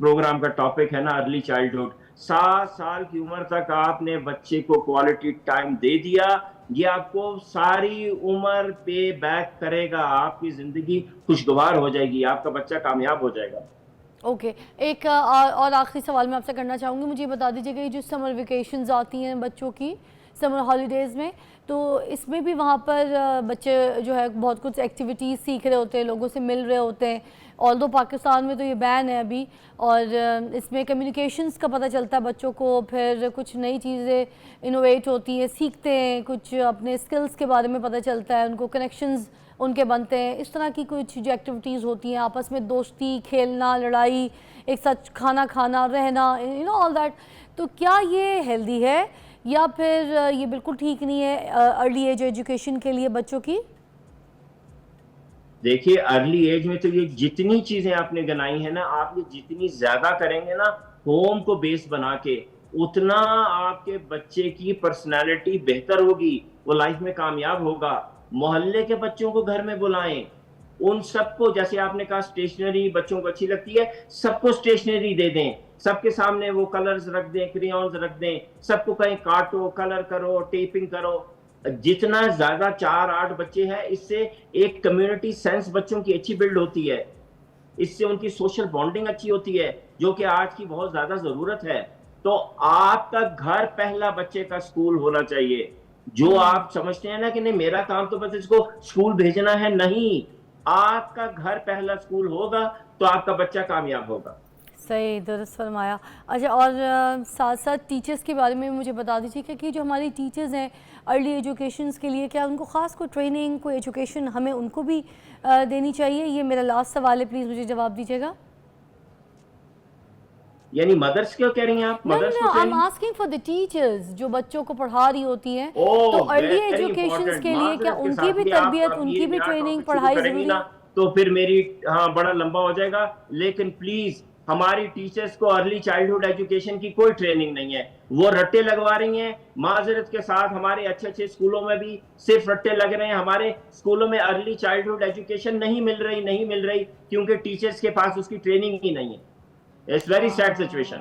پروگرام کا ٹاپک ہے نا ارلی چائلڈہڈ, 7 سال کی عمر تک آپ نے بچے کو کوالٹی ٹائم دے دیا, یہ آپ کو ساری عمر پے بیک کرے گا. آپ کی زندگی خوشگوار ہو جائے گی, آپ کا بچہ کامیاب ہو جائے گا. اوکے, ایک اور آخری سوال میں آپ سے کرنا چاہوں گی. مجھے یہ بتا دیجیے کہ یہ جو سمر ویکیشنز آتی ہیں بچوں کی, سمر ہالیڈیز میں, تو اس میں بھی وہاں پر بچے جو ہے بہت کچھ ایکٹیویٹیز سیکھ رہے ہوتے ہیں, لوگوں سے مل رہے ہوتے ہیں. آلدو پاکستان میں تو یہ بین ہے ابھی, اور اس میں کمیونیکیشنز کا پتہ چلتا ہے بچوں کو, پھر کچھ نئی چیزیں انوویٹ ہوتی ہیں, سیکھتے ہیں, کچھ اپنے اسکلز کے بارے میں پتہ چلتا ہے, ان کو کنیکشنز ان کے بنتے ہیں. اس طرح کی کچھ جو ایکٹیویٹیز ہوتی ہیں, آپس میں دوستی, کھیلنا, لڑائی, ایک ساتھ کھانا کھانا, رہنا, آل دیٹ, تو کیا یہ ہیلدی ہے یا پھر یہ بالکل ٹھیک نہیں ہے ارلی ایج ایجوکیشن کے لیے بچوں کی؟ دیکھیے ارلی ایج میں تو یہ جتنی چیزیں آپ نے گنائی ہیں نا, آپ یہ جتنی زیادہ کریں گے نا ہوم کو بیس بنا کے, اتنا آپ کے بچے کی پرسنالٹی بہتر ہوگی, وہ لائف میں کامیاب ہوگا. محلے کے بچوں کو گھر میں بلائیں, ان سب کو, جیسے آپ نے کہا اسٹیشنری بچوں کو اچھی لگتی ہے, سب کو اسٹیشنری دے دیں, سب کے سامنے وہ کلرز رکھ دیں, کریونز رکھ دیں, سب کو کہیں کاٹو, کلر کرو, ٹیپنگ کرو. جتنا زیادہ 4-8 بچے ہیں, اس سے ایک کمیونٹی سینس بچوں کی اچھی بلڈ ہوتی ہے, اس سے ان کی سوشل بانڈنگ اچھی ہوتی ہے, جو کہ آج کی بہت زیادہ ضرورت ہے. تو آپ کا گھر پہلا بچے کا سکول ہونا چاہیے. جو آپ سمجھتے ہیں نا کہ نہیں میرا کام تو بس اس کو سکول بھیجنا ہے, نہیں, آپ کا گھر پہلا سکول ہوگا تو آپ کا بچہ کامیاب ہوگا. صحیح, درست فرمایا. اچھا, اور ساتھ ساتھ ٹیچرز کے بارے میں مجھے بتا دیجیے کہ جو ہماری ٹیچرز ہیں ارلی ایجوکیشنز کے لیے, کیا ان کو خاص کوئی ٹریننگ, کوئی ایجوکیشن ہمیں ان کو بھی دینی چاہیے؟ یہ میرا لاسٹ سوال ہے, پلیز مجھے جواب دیجیے گا. یعنی مدرس کیوں کہہ رہی ہیں آپ؟ مدرس کو I'm asking for the teachers جو بچوں کو پڑھا رہی ہوتی ہیں, تو ارلی ایجوکیشنز کے لیے کیا ان کی بھی تربیت, ان کی بھی ٹریننگ, پڑھائی ضروری ہے؟ تو پھر میری بڑا لمبا ہو جائے گا. لیکن پلیز ہماری ٹیچرز کو ارلی چائلڈہڈ ایجوکیشن کی کوئی ٹریننگ نہیں ہے, وہ رٹے لگوا رہی ہیں. معذرت کے ساتھ ہمارے اچھے اچھے اسکولوں میں بھی صرف رٹے لگ رہے ہیں. ہمارے اسکولوں میں ارلی چائلڈہڈ ایجوکیشن نہیں مل رہی کیونکہ ٹیچرز کے پاس اس کی ٹریننگ ہی نہیں ہے. It's very sad situation.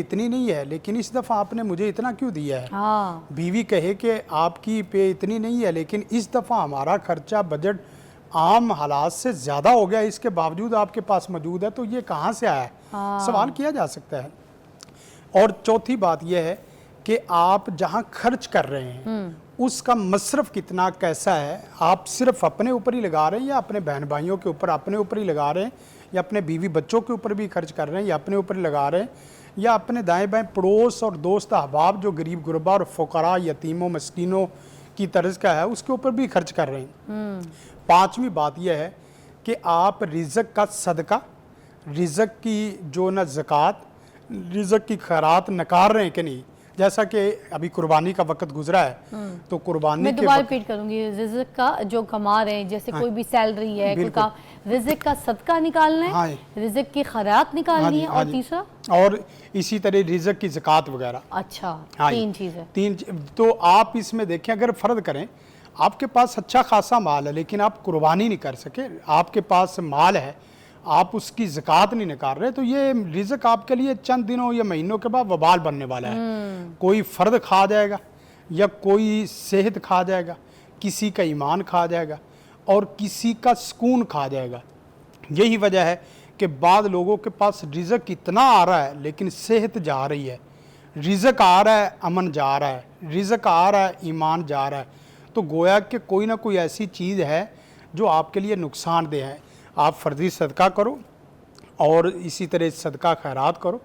اتنی نہیں ہے لیکن اس دفعہ آپ نے مجھے اتنا کیوں دیا ہے. ہاں بیوی کہے کہ آپ کی پے اتنی نہیں ہے لیکن اس دفعہ ہمارا خرچہ بجٹ عام حالات سے زیادہ ہو گیا, اس کے باوجود آپ کے پاس موجود ہے, تو یہ کہاں سے آیا ہے؟ سوال کیا جا سکتا ہے. اور چوتھی بات یہ ہے کہ آپ جہاں خرچ کر رہے ہیں اس کا مصرف کتنا کیسا ہے. آپ صرف اپنے اوپر ہی لگا رہے ہیں یا اپنے بہن بھائیوں کے اوپر اپنے اوپر ہی لگا رہے ہیں, یا اپنے بیوی بچوں کے اوپر بھی خرچ کر رہے ہیں یا اپنے اوپر ہی لگا رہے ہیں, یا اپنے دائیں بائیں پڑوس اور دوست احباب جو غریب غربا اور فقراء یتیموں مسکینوں کی طرز کا ہے اس کے اوپر بھی خرچ کر رہے ہیں. پانچویں بات یہ ہے کہ آپ رزق کا صدقہ, رزق کی جو نہ زکوٰۃ, رزق کی خیرات نکار رہے ہیں کہ نہیں. جیسا کہ ابھی قربانی کا وقت گزرا ہے تو قربانی میں کے دوبارہ وقت ریپیٹ کروں گی, رزق کا جو کما رہے ہیں, جیسے کوئی بھی سیلری ہے, کوئی کام, رزق کا صدقہ نکالنا ہے, رزق کی خیرات نکالنی ہے, اور تیسرا اور اسی طرح رزق کی زکوٰۃ وغیرہ. اچھا, تین چیزیں. تو آپ اس میں دیکھیں, اگر فرض کریں آپ کے پاس اچھا خاصا مال ہے لیکن آپ قربانی نہیں کر سکے, آپ کے پاس مال ہے آپ اس کی زکوٰۃ نہیں نکال رہے, تو یہ رزق آپ کے لیے چند دنوں یا مہینوں کے بعد وبال بننے والا ہے. کوئی فرد کھا جائے گا یا کوئی صحت کھا جائے گا, کسی کا ایمان کھا جائے گا اور کسی کا سکون کھا جائے گا. یہی وجہ ہے کہ بعض لوگوں کے پاس رزق اتنا آ رہا ہے لیکن صحت جا رہی ہے, رزق آ رہا ہے امن جا رہا ہے, رزق آ رہا ہے ایمان جا رہا ہے. تو گویا کہ کوئی نہ کوئی ایسی چیز ہے جو آپ کے لیے نقصان دہ ہے. آپ فرضی صدقہ کرو اور اسی طرح صدقہ خیرات کرو,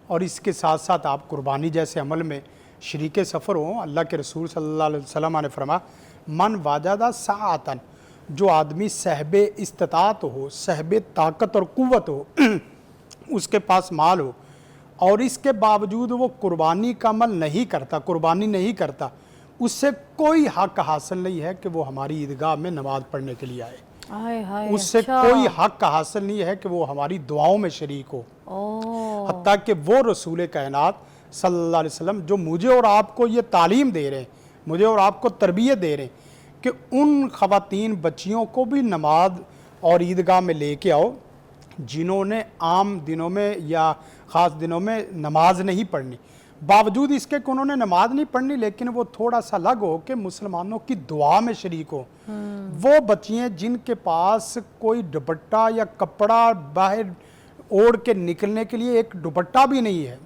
اور اس کے ساتھ ساتھ آپ قربانی جیسے عمل میں شریک سفر ہوں. اللہ کے رسول صلی اللہ علیہ وسلم نے فرمایا من واجدہ ساعتن, جو آدمی صاحب استطاعت ہو, صاحب طاقت اور قوت ہو, اس کے پاس مال ہو اور اس کے باوجود وہ قربانی کا عمل نہیں کرتا, قربانی نہیں کرتا, اس سے کوئی حق حاصل نہیں ہے کہ وہ ہماری عیدگاہ میں نماز پڑھنے کے لیے آئے. اس سے کوئی حق حاصل نہیں ہے کہ وہ ہماری دعاؤں میں شریک ہو. حتیٰ کہ وہ رسول کائنات صلی اللہ علیہ وسلم جو مجھے اور آپ کو یہ تعلیم دے رہے ہیں, مجھے اور آپ کو تربیت دے رہے ہیں کہ ان خواتین بچیوں کو بھی نماز اور عیدگاہ میں لے کے آؤ جنہوں نے عام دنوں میں یا خاص دنوں میں نماز نہیں پڑھنی, باوجود اس کے کہ انہوں نے نماز نہیں پڑھنی لیکن وہ تھوڑا سا لگ ہو کہ مسلمانوں کی دعا میں شریک ہو. وہ بچیاں جن کے پاس کوئی دوپٹہ یا کپڑا باہر اوڑھ کے نکلنے کے لیے ایک دوپٹہ بھی نہیں ہے,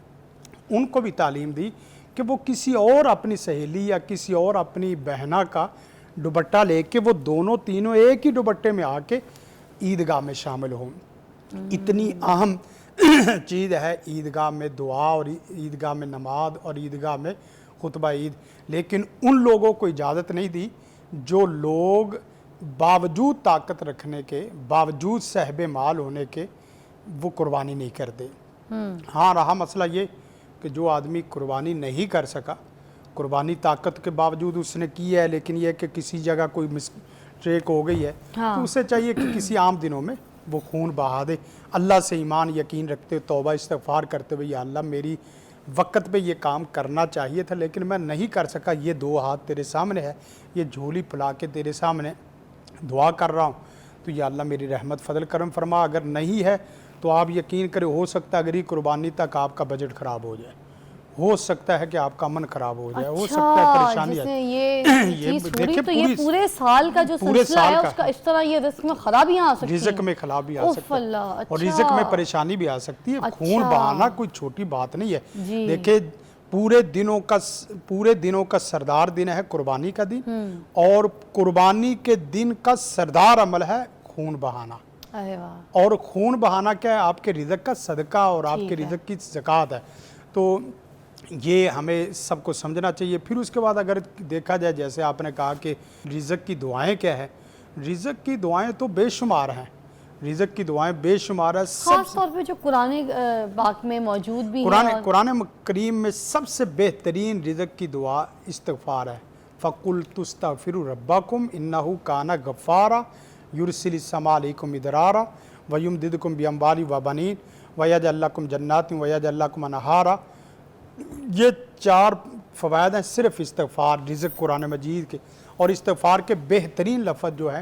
ان کو بھی تعلیم دی کہ وہ کسی اور اپنی سہیلی یا کسی اور اپنی بہنا کا دوپٹہ لے کے وہ دونوں تینوں ایک ہی دوپٹے میں آ کے عیدگاہ میں شامل ہوں. اتنی اہم چیز ہے عیدگاہ میں دعا اور عیدگاہ میں نماز اور عیدگاہ میں خطبہ عید. لیکن ان لوگوں کو اجازت نہیں دی جو لوگ باوجود طاقت رکھنے کے, باوجود صاحب مال ہونے کے وہ قربانی نہیں کرتے. ہاں رہا مسئلہ یہ کہ جو آدمی قربانی نہیں کر سکا, قربانی طاقت کے باوجود اس نے کی ہے لیکن یہ کہ کسی جگہ کوئی مسٹیک ہو گئی ہے, تو اسے چاہیے کہ کسی عام دنوں میں وہ خون بہا دے, اللہ سے ایمان یقین رکھتے توبہ استغفار کرتے ہوئے, یا اللہ میری وقت پہ یہ کام کرنا چاہیے تھا لیکن میں نہیں کر سکا, یہ دو ہاتھ تیرے سامنے ہے, یہ جھولی پھیلا کے تیرے سامنے دعا کر رہا ہوں, تو یا اللہ میری رحمت فضل کرم فرما. اگر نہیں ہے تو آپ یقین کریں ہو سکتا ہے اگر یہ قربانی تک آپ کا بجٹ خراب ہو جائے, ہو سکتا ہے کہ آپ کا من خراب ہو جائے, ہو سکتا ہے پریشانی آئے. یہ پورے سال کا جو سلسلہ ہے اس کا اس طرح یہ رزق میں خرابیاں آ سکتی ہیں, رزق میں خرابی آ سکتی ہے اور رزق میں پریشانی بھی آ سکتی ہے. خون بہانا کوئی چھوٹی بات نہیں ہے. دیکھیں پورے دنوں کا سردار دن ہے قربانی کا دن, اور قربانی کے دن کا سردار عمل ہے خون بہانا. اور خون بہانا کیا ہے؟ آپ کے رزق کا صدقہ اور آپ کے رزق کی زکوٰۃ ہے. تو یہ ہمیں سب کو سمجھنا چاہیے. پھر اس کے بعد اگر دیکھا جائے جیسے آپ نے کہا کہ رزق کی دعائیں کیا ہے, رزق کی دعائیں تو بے شمار ہیں, رزق کی دعائیں بے شمار ہے. خاص طور پہ جو قرآن پاک میں موجود بھی ہے, قرآن کریم میں سب سے بہترین رزق کی دعا استغفار ہے. فَقُلْتُ اسْتَغْفِرُوا رَبَّكُمْ إِنَّهُ كَانَ غَفَّارًا يُرْسِلِ السَّمَاءَ عَلَيْكُمْ مِدْرَارًا وَيُمْدِدْكُمْ بِأَمْوَالٍ وَبَنِينَ وَيَجْعَلْ لَكُمْ جَنَّاتٍ وَيَجْعَلْ لَكُمْ أَنْهَارًا. یہ 4 فوائد ہیں صرف استغفار رزق قرآن مجید کے. اور استغفار کے بہترین لفظ جو ہے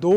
2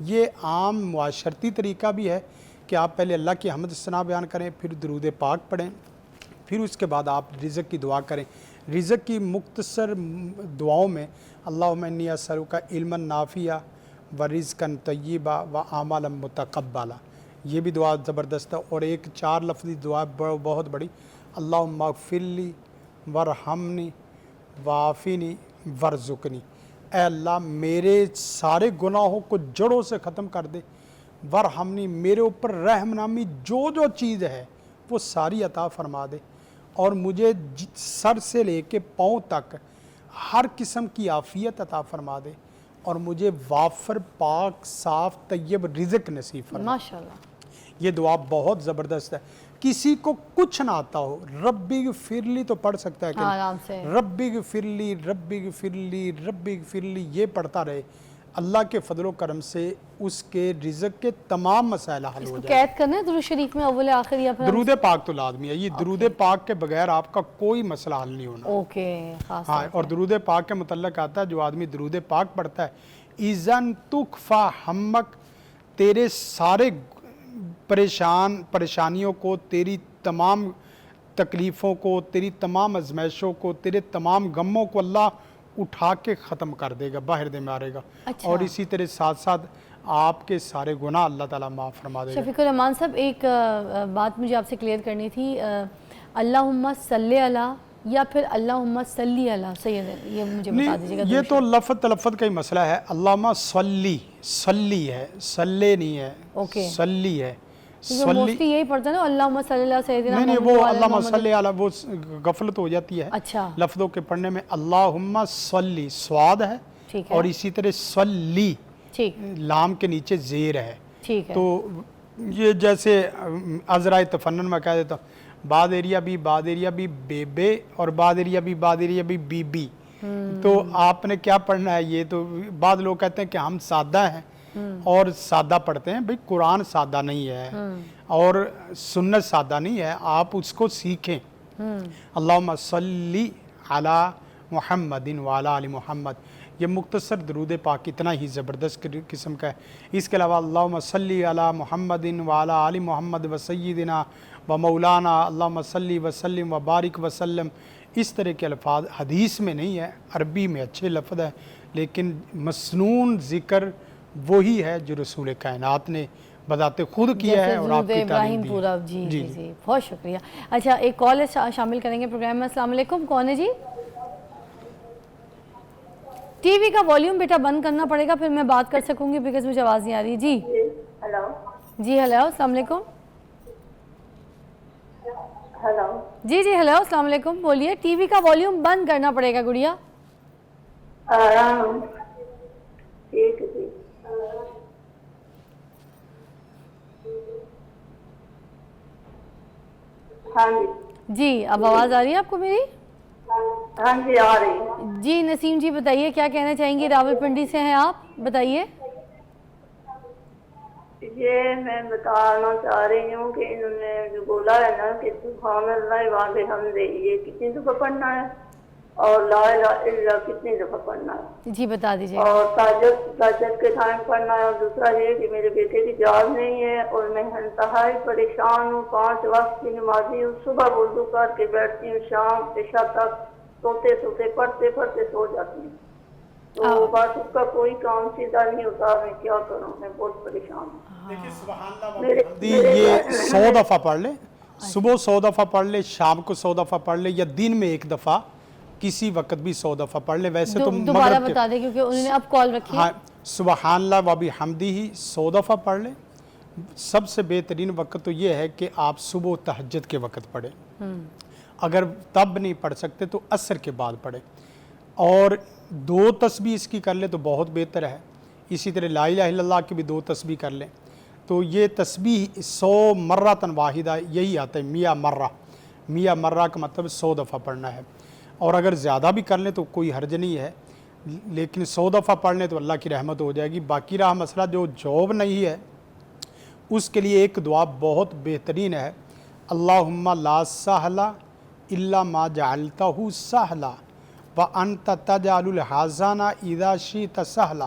یہ عام معاشرتی طریقہ بھی ہے کہ آپ پہلے اللہ کی حمد ثنا بیان کریں، پھر درود پاک پڑھیں، پھر اس کے بعد آپ رزق کی دعا کریں۔ رزق کی مختصر دعاؤں میں اللہم انی اسألک علما نافعا و رزقا طیبا و عملا متقبلا، یہ بھی دعا زبردست ہے۔ اور ایک 4 لفظی دعا بہت بڑی، اللہم اغفر لی ورحمنی وعافنی ورزقنی، اے اللہ میرے سارے گناہوں کو جڑوں سے ختم کر دے، ورحمنی میرے اوپر رحم نامی جو چیز ہے وہ ساری عطا فرما دے، اور مجھے سر سے لے کے پاؤں تک ہر قسم کی عافیت عطا فرما دے، اور مجھے وافر پاک صاف طیب رزق نصیب فرما۔ ماشاءاللہ، یہ دعا بہت زبردست ہے۔ کسی کو کچھ نہ آتا ہو، ربی غفرلی تو پڑھ سکتا ہے کہ آرام سے ربی غفرلی ربی غفرلی ربی غفرلی یہ پڑھتا رہے، اللہ کے فضل و کرم سے اس کے رزق کے تمام مسائل حل اس ہو کو جائیں۔ قید کرنا ہے درود شریف میں اول آخر یا پھر درود پاک تو لازمی ہے، یہ درود پاک کے بغیر آپ کا کوئی مسئلہ حل نہیں ہونا۔ اوکے، خاص ہاں، اور درود پاک کے متعلق آتا ہے جو آدمی درود پاک پڑھتا ہے، اذن تکفا ہمک، تیرے سارے پریشانیوں کو، تیری تمام تکلیفوں کو، تیری تمام ازمائشوں کو، تیرے تمام غموں کو اللہ اٹھا کے ختم کر دے گا، باہر دے مارے گا۔ اچھا۔ اور اسی طرح ساتھ ساتھ آپ کے سارے گناہ اللہ تعالیٰ معاف فرما دے گا۔ شفیق الرحمان صاحب، ایک بات مجھے آپ سے کلیئر کرنی تھی، اللہم صلی علی یا پھر اللہم صلی علی سید، یہ مجھے بتا دیجیے گا۔ یہ تو لفظ تلفظ کا ہی مسئلہ ہے، اللہم صلی، صلی ہے، صلی نہیں ہے، اوکے، صلی ہے، کیونکہ موسٹلی یہی پڑھتا ہے نا، اللہم صلی علی سیدنا نہیں محمد وہ وعلی اللہم محمد۔ صلی علی وہ غفلت ہو جاتی ہے اچھا، لفظوں کے پڑھنے میں۔ اللہم صلی سواد ہے، ٹھیک ہے، اور اسی طرح صلی ٹھیک، لام کے نیچے زیر ہے۔ ٹھیک ہے، تو یہ جیسے عذرائے تفنن میں کہہ دیتا ہوں، بعد ایریا بھی بے بے، اور بعد ایریا بھی بی بی، تو آپ نے کیا پڑھنا ہے؟ یہ تو بعض لوگ کہتے ہیں کہ ہم سادہ ہیں اور سادہ پڑھتے ہیں، بھئی قرآن سادہ نہیں ہے اور سنت سادہ نہیں ہے، آپ اس کو سیکھیں۔ اللہم صلی علی محمد وعلی آل محمد، یہ مختصر درود پاک اتنا ہی زبردست قسم کا ہے۔ اس کے علاوہ اللہم صلی علی محمد وعلی آل محمد وسیدنا و مولانا، اللہم صلی وسلم وبارک وسلم، اس طرح کے الفاظ حدیث میں نہیں ہے، عربی میں اچھے لفظ ہے، لیکن مسنون ذکر وہی ہے جو رسول کائنات نے بذات خود کیا ہے اور آپ کی تعلیم دی ہے۔ پورا، جی، بہت شکریہ۔ اچھا، ایک کال شامل کریں گے پروگرام میں۔ السلام علیکم، کون ہے جی؟ ٹی وی کا والیوم بیٹا بند کرنا پڑے گا، پھر میں بات کر سکوں گی بیکاز مجھے آواز نہیں آ رہی۔ جی ہلو، جی، ہیلو، السلام علیکم۔ ہلو، جی ہیلو، السلام علیکم، بولیے۔ ٹی وی کا والیوم بند کرنا پڑے گا گڑیا۔ ٹھیک ہے جی۔ ہاں جی، جی، اب آواز آ رہی ہے آپ کو میری؟ ہاں جی، آ رہی ہے۔ جی نسیم جی، بتائیے کیا کہنا چاہیں گی؟ راول پنڈی سے ہیں آپ، بتائیے۔ یہ میں بتانا چاہ رہی ہوں کہ انہوں نے جو بولا ہے نا کہ سبحان اللہ وبحمدہ، یہ کتنی دفعہ پڑھنا ہے اور لا الہ الا اللہ کتنی دفعہ پڑھنا ہے؟ جی بتا دیجیے۔ اور تہجد کے ٹائم پڑھنا ہے۔ اور دوسرا یہ کہ میرے بیٹے کی جاب نہیں ہے اور میں انتہائی پریشان ہوں، 5 وقت کی نمازی ہوں، صبح وضو کر کے بیٹھتی ہوں، شام عشاء تک سوتے سوتے پڑھتے سو جاتی ہوں، تو بس اس کا کوئی کام سیدھا نہیں ہوتا، میں کیا کروں، میں بہت پریشان ہوں۔ یہ 100 دفعہ پڑھ لیں، صبح 100 دفعہ پڑھ لیں، شام کو 100 دفعہ پڑھ لیں، یا دن میں 1 دفعہ کسی وقت بھی 100 دفعہ پڑھ لیں۔ ویسے تو دوبارہ بتا دیں کیونکہ انہوں نے اب کال رکھی ہے۔ ہاں، سبحان اللہ وبحمدہ 100 دفعہ پڑھ لیں۔ سب سے بہترین وقت تو یہ ہے کہ آپ صبح تہجد کے وقت پڑھیں، اگر تب نہیں پڑھ سکتے تو عصر کے بعد پڑھیں، اور 2 تسبیح اس کی کر لیں تو بہت بہتر ہے۔ اسی طرح لا الہ الا اللہ کی بھی 2 تسبیح کر لیں، تو یہ تسبیح 100 مرۃ واحدہ یہی آتا ہے، 100 مرہ کا مطلب 100 دفعہ پڑھنا ہے۔ اور اگر زیادہ بھی کر لیں تو کوئی حرج نہیں ہے، لیکن 100 دفعہ پڑھ لیں تو اللہ کی رحمت ہو جائے گی۔ باقی رہا مسئلہ جو جاب نہیں ہے، اس کے لیے ایک دعا بہت بہترین ہے، اللہم لا سہل الا ما جعلتہ سہلا وانت تجعل الحزن اذا شئت سہلا۔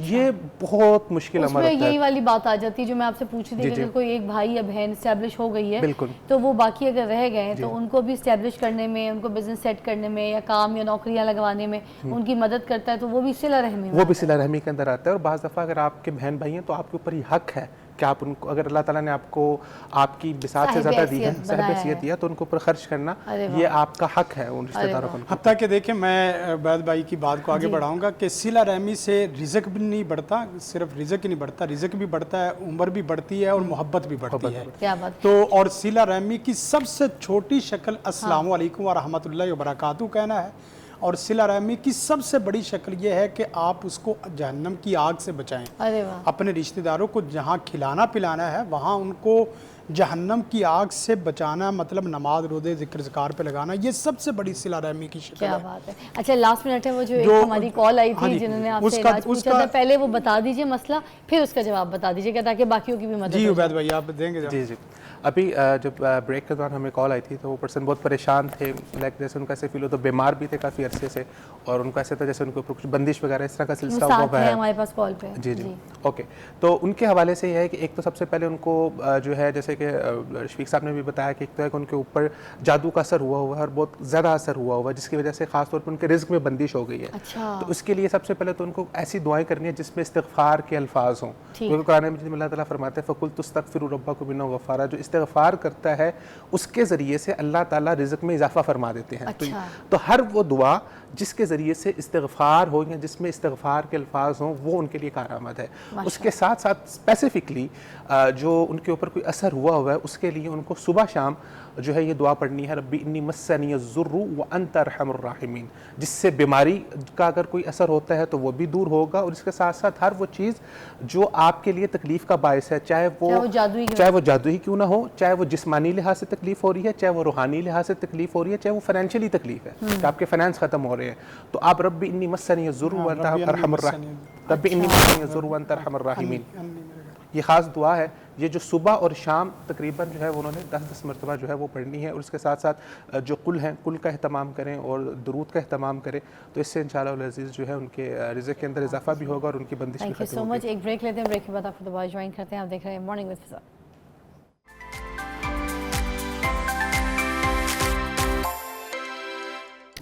یہ بہت مشکل اس عمل میں ہوتا ہے. یہی والی بات آ جاتی ہے جو میں آپ سے پوچھ رہی تھی کہ اگر کوئی ایک بھائی یا بہن اسٹیبلش ہو گئی ہے بالکل. تو وہ باقی اگر رہ گئے تو ان کو بھی اسٹیبلش کرنے میں، ان کو بزنس سیٹ کرنے میں یا کام یا نوکریاں لگوانے میں ان کی مدد کرتا ہے، تو وہ بھی صلہ رحمی میں وہ بھی صلہ رحمی کے اندر آتا ہے. اور بعض دفعہ اگر آپ کے بہن بھائی ہیں تو آپ کے اوپر یہ حق ہے کہ آپ ان کو، اگر اللہ تعالیٰ نے آپ کو آپ کی بساط سے زیادہ دی ہے، صاحب حیثیت دیا، تو ان کے اوپر خرچ کرنا یہ آپ کا حق ہے ان رشتہ داروں کو. حتیٰ کہ دیکھیں میں عبید بھائی کی بات کو آگے بڑھاؤں گا کہ صلہ رحمی سے رزق بھی نہیں بڑھتا، صرف رزق ہی نہیں بڑھتا، رزق بھی بڑھتا ہے، عمر بھی بڑھتی ہے اور محبت بھی بڑھتی ہے. کیا بات. تو اور صلہ رحمی کی سب سے چھوٹی شکل السلام علیکم ورحمۃ اللہ وبرکاتہ کہنا ہے، اور صلہ رحمی کی سب سے بڑی شکل یہ ہے کہ آپ اس کو جہنم کی آگ سے بچائیں. اپنے رشتہ داروں کو جہاں کھلانا پلانا ہے وہاں ان کو جہنم کی آگ سے بچانا، مطلب نماز روزے ذکر اذکار پہ لگانا، یہ سب سے بڑی صلہ رحمی کی شکل ہے. کیا بات ہے. اچھا لاسٹ منٹ ہے، وہ جو ایک ہماری کال آئی تھی جنہوں نے آپ سے علاج پوچھا تھا، پہلے وہ بتا دیجئے مسئلہ، پھر اس کا جواب بتا دیجئے گا تاکہ باقیوں کی بھی مدد ہو. جی عبید بھائی آپ دیں گے. جی ابھی جب بریک کے دوران ہمیں کال آئی تھی تو وہ پرسن بہت پریشان تھے، لائک جیسے ان کا ایسے فیل ہو تو بیمار بھی تھے کافی عرصے سے، اور ان کا ایسا تھا جیسے ان کو کچھ بندش وغیرہ اس طرح کا سلسلہ ہوا ہے ہمارے پاس کال پہ. جی اوکے. تو ان کے حوالے سے یہ ہے کہ ایک تو سب سے پہلے ان کو جو ہے جیسے کہ شفیق صاحب نے بھی بتایا کہ ایک تو ہے کہ ان کے اوپر جادو کا اثر ہوا ہے اور بہت زیادہ اثر ہوا ہے، جس کی وجہ سے خاص طور پر ان کے رزق میں بندش ہو گئی ہے. تو اس کے لیے سب سے پہلے تو ان کو ایسی دعائیں کرنی ہے جس میں استغفار کے الفاظ ہوں، کیونکہ قرآن مجید میں اللہ تعالیٰ فرماتے ہیں فَقُلْتُ اسْتَغْفِرُوا رَبَّكُمْ إِنَّهُ غَفَّارٌ. جو استغفار کرتا ہے اس کے ذریعے سے اللہ تعالیٰ رزق میں اضافہ فرما دیتے ہیں. تو ہر وہ دعا جس کے ذریعے سے استغفار ہو یا جس میں استغفار کے الفاظ ہوں وہ ان کے لیے کارآمد ہے. اس کے ساتھ ساتھ اسپیسیفکلی جو ان کے اوپر کوئی اثر ہوا ہے اس کے لیے ان کو صبح شام جو ہے یہ دعا پڑھنی ہے ربی انی مسنی الضر وانت ارحم الراحمین، جس سے بیماری کا اگر کوئی اثر ہوتا ہے تو وہ بھی دور ہوگا. اور اس کے ساتھ ساتھ ہر وہ چیز جو آپ کے لیے تکلیف کا باعث ہے، چاہے وہ جادوئی کیوں نہ ہو، چاہے وہ جسمانی لحاظ سے تکلیف ہو رہی ہے، چاہے وہ روحانی لحاظ سے تکلیف ہو رہی ہے، چاہے وہ فائنینشلی تکلیف ہے کہ آپ کے فائنانس ختم ہو رہے ہیں، تو آپ ربی انی مسنی الضر وانت ارحم الراحمین، ربی انی مسنی الضر وانت ارحم الراحمین. یہ خاص دعا ہے، یہ جو صبح اور شام تقریباً جو ہے انہوں نے 10 مرتبہ جو ہے وہ پڑھنی ہے. اور اس کے ساتھ ساتھ جو قل ہیں قل کا اہتمام کریں اور درود کا اہتمام کریں، تو اس سے انشاءاللہ العزیز جو ہے ان کے رزق کے اندر اضافہ بھی ہوگا اور ان کی بندش بھی ختم ہوگی. تھینک یو سو مچ. ایک بریک لیتے ہیں، بریک کے بعد آپ کو دوبارہ جوائن کرتے ہیں. آپ دیکھ رہے ہیں مارننگ وتھ فضا.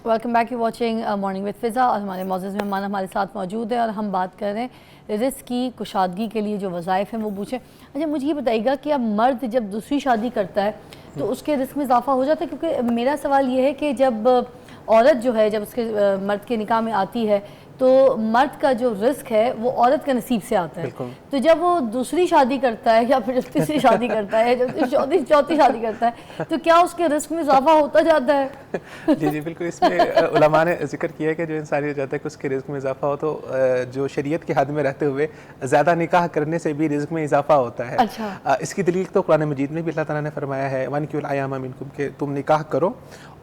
Welcome back, you watching morning with فضا. اور ہمارے معزز مہمان ہمارے ساتھ موجود ہیں اور ہم بات کر رہے ہیں رزق کی کشادگی کے لیے جو وظائف ہیں وہ پوچھیں. اچھا مجھے یہ بتائیے گا کہ اب مرد جب دوسری شادی کرتا ہے تو اس کے رزق میں اضافہ ہو جاتا ہے؟ کیونکہ میرا سوال یہ ہے کہ جب عورت جو ہے جب اس کے مرد کے نکاح میں آتی ہے تو مرد کا جو رزق ہے وہ عورت کے نصیب سے آتا ہے. تو جب وہ دوسری شادی کرتا ہے یا پھر تیسری شادی کرتا ہے یا چوتھی شادی کرتا ہے تو کیا اس کے رزق میں اضافہ ہوتا جاتا ہے؟ جی بالکل. اس میں علماء نے ذکر کیا ہے کہ جو انسان یہ چاہتا ہے کہ اس کے رزق میں اضافہ ہو تو جو شریعت کے حد میں رہتے ہوئے زیادہ نکاح کرنے سے بھی رزق میں اضافہ ہوتا ہے. اس کی دلیل تو قرآن مجید میں بھی اللہ تعالیٰ نے فرمایا ہے وَأَنكِحُوا الْأَيَامَ مِنكُمْ کہ تم نکاح کرو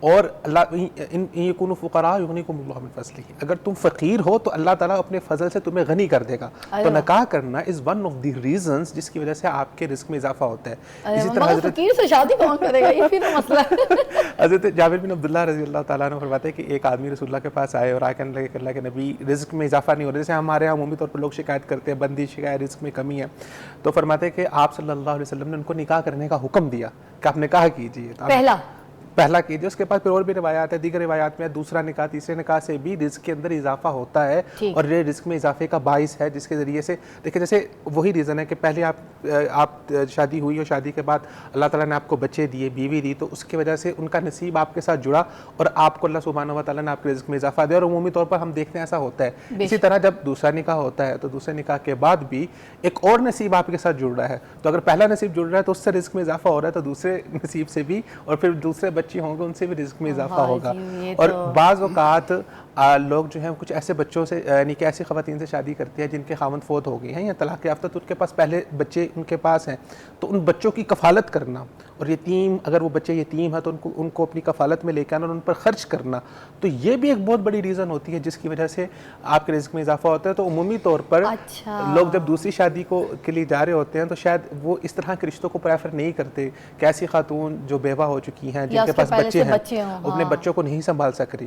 اور اللہ ان يكونوا فقراء يغنيكم الله من فضله، اگر تم فقیر ہو تو اللہ تعالیٰ اپنے فضل سے تمہیں غنی کر دے گا. تو نکاح کرنا is one of the reasons جس کی وجہ سے آپ کے رزق میں اضافہ ہوتا ہے. اسی طرح حضرت فقیر سے شادی کون کرے گا، یہ پھر مسئلہ ہے. حضرت جابر بن عبداللہ رضی اللہ تعالیٰ عنہ فرماتے ہیں کہ ایک آدمی رسول اللہ کے پاس آئے اور آ کے لگے کہ اللہ کے نبی رزق میں اضافہ نہیں ہو رہا. جیسے ہمارے یہاں عمومی طور پر لوگ شکایت کرتے ہیں بندی شکایت رزق میں کمی ہے، تو فرماتے ہیں کہ آپ صلی اللہ علیہ وسلم نے ان کو نکاح کرنے کا حکم دیا کہ آپ نکاح کیجیے، پہلا کیجیے. اس کے بعد پھر اور بھی روایات ہیں، دیگر روایات میں دوسرا نکاح تیسرے نکاح سے بھی رزق کے اندر اضافہ ہوتا ہے اور یہ رزق میں اضافے کا باعث ہے جس کے ذریعے سے دیکھیں جیسے وہی ریزن ہے کہ پہلے آپ شادی ہوئی اور شادی کے بعد اللہ تعالیٰ نے آپ کو بچے دیے، بیوی دی، تو اس کی وجہ سے ان کا نصیب آپ کے ساتھ جڑا اور آپ کو اللہ سبحانہ و تعالیٰ نے آپ کے رزق میں اضافہ دیا. اور عمومی طور پر ہم دیکھتے ہیں ایسا ہوتا ہے. اسی طرح جب دوسرا نکاح ہوتا ہے تو دوسرے نکاح کے بعد بھی ایک اور نصیب آپ کے ساتھ جڑ رہا ہے. تو اگر پہلا نصیب جڑ رہا ہے تو اس سے رزق میں اضافہ ہو رہا ہے، تو دوسرے نصیب سے بھی، اور پھر دوسرے بچے ہوں گے ان سے بھی رزق میں اضافہ ہوگا. اور بعض اوقات لوگ جو ہیں کچھ ایسے بچوں سے یعنی کہ ایسی خواتین سے شادی کرتی ہیں جن کے خاوند فوت ہو گئے ہیں یا طلاق یافتہ، تو ان کے پاس پہلے بچے ان کے پاس ہیں، تو ان بچوں کی کفالت کرنا اور یتیم اگر وہ بچے یتیم ہیں تو ان کو اپنی کفالت میں لے کے آنا اور ان پر خرچ کرنا، تو یہ بھی ایک بہت بڑی ریزن ہوتی ہے جس کی وجہ سے آپ کے رزق میں اضافہ ہوتا ہے. تو عمومی طور پر لوگ جب دوسری شادی کے لیے جا رہے ہوتے ہیں تو شاید وہ اس طرح کے رشتوں کو پریفر نہیں کرتے کہ ایسی خاتون جو بیوہ ہو چکی ہیں جن کے پاس بچے ہیں اپنے بچوں کو نہیں سنبھال سک رہی،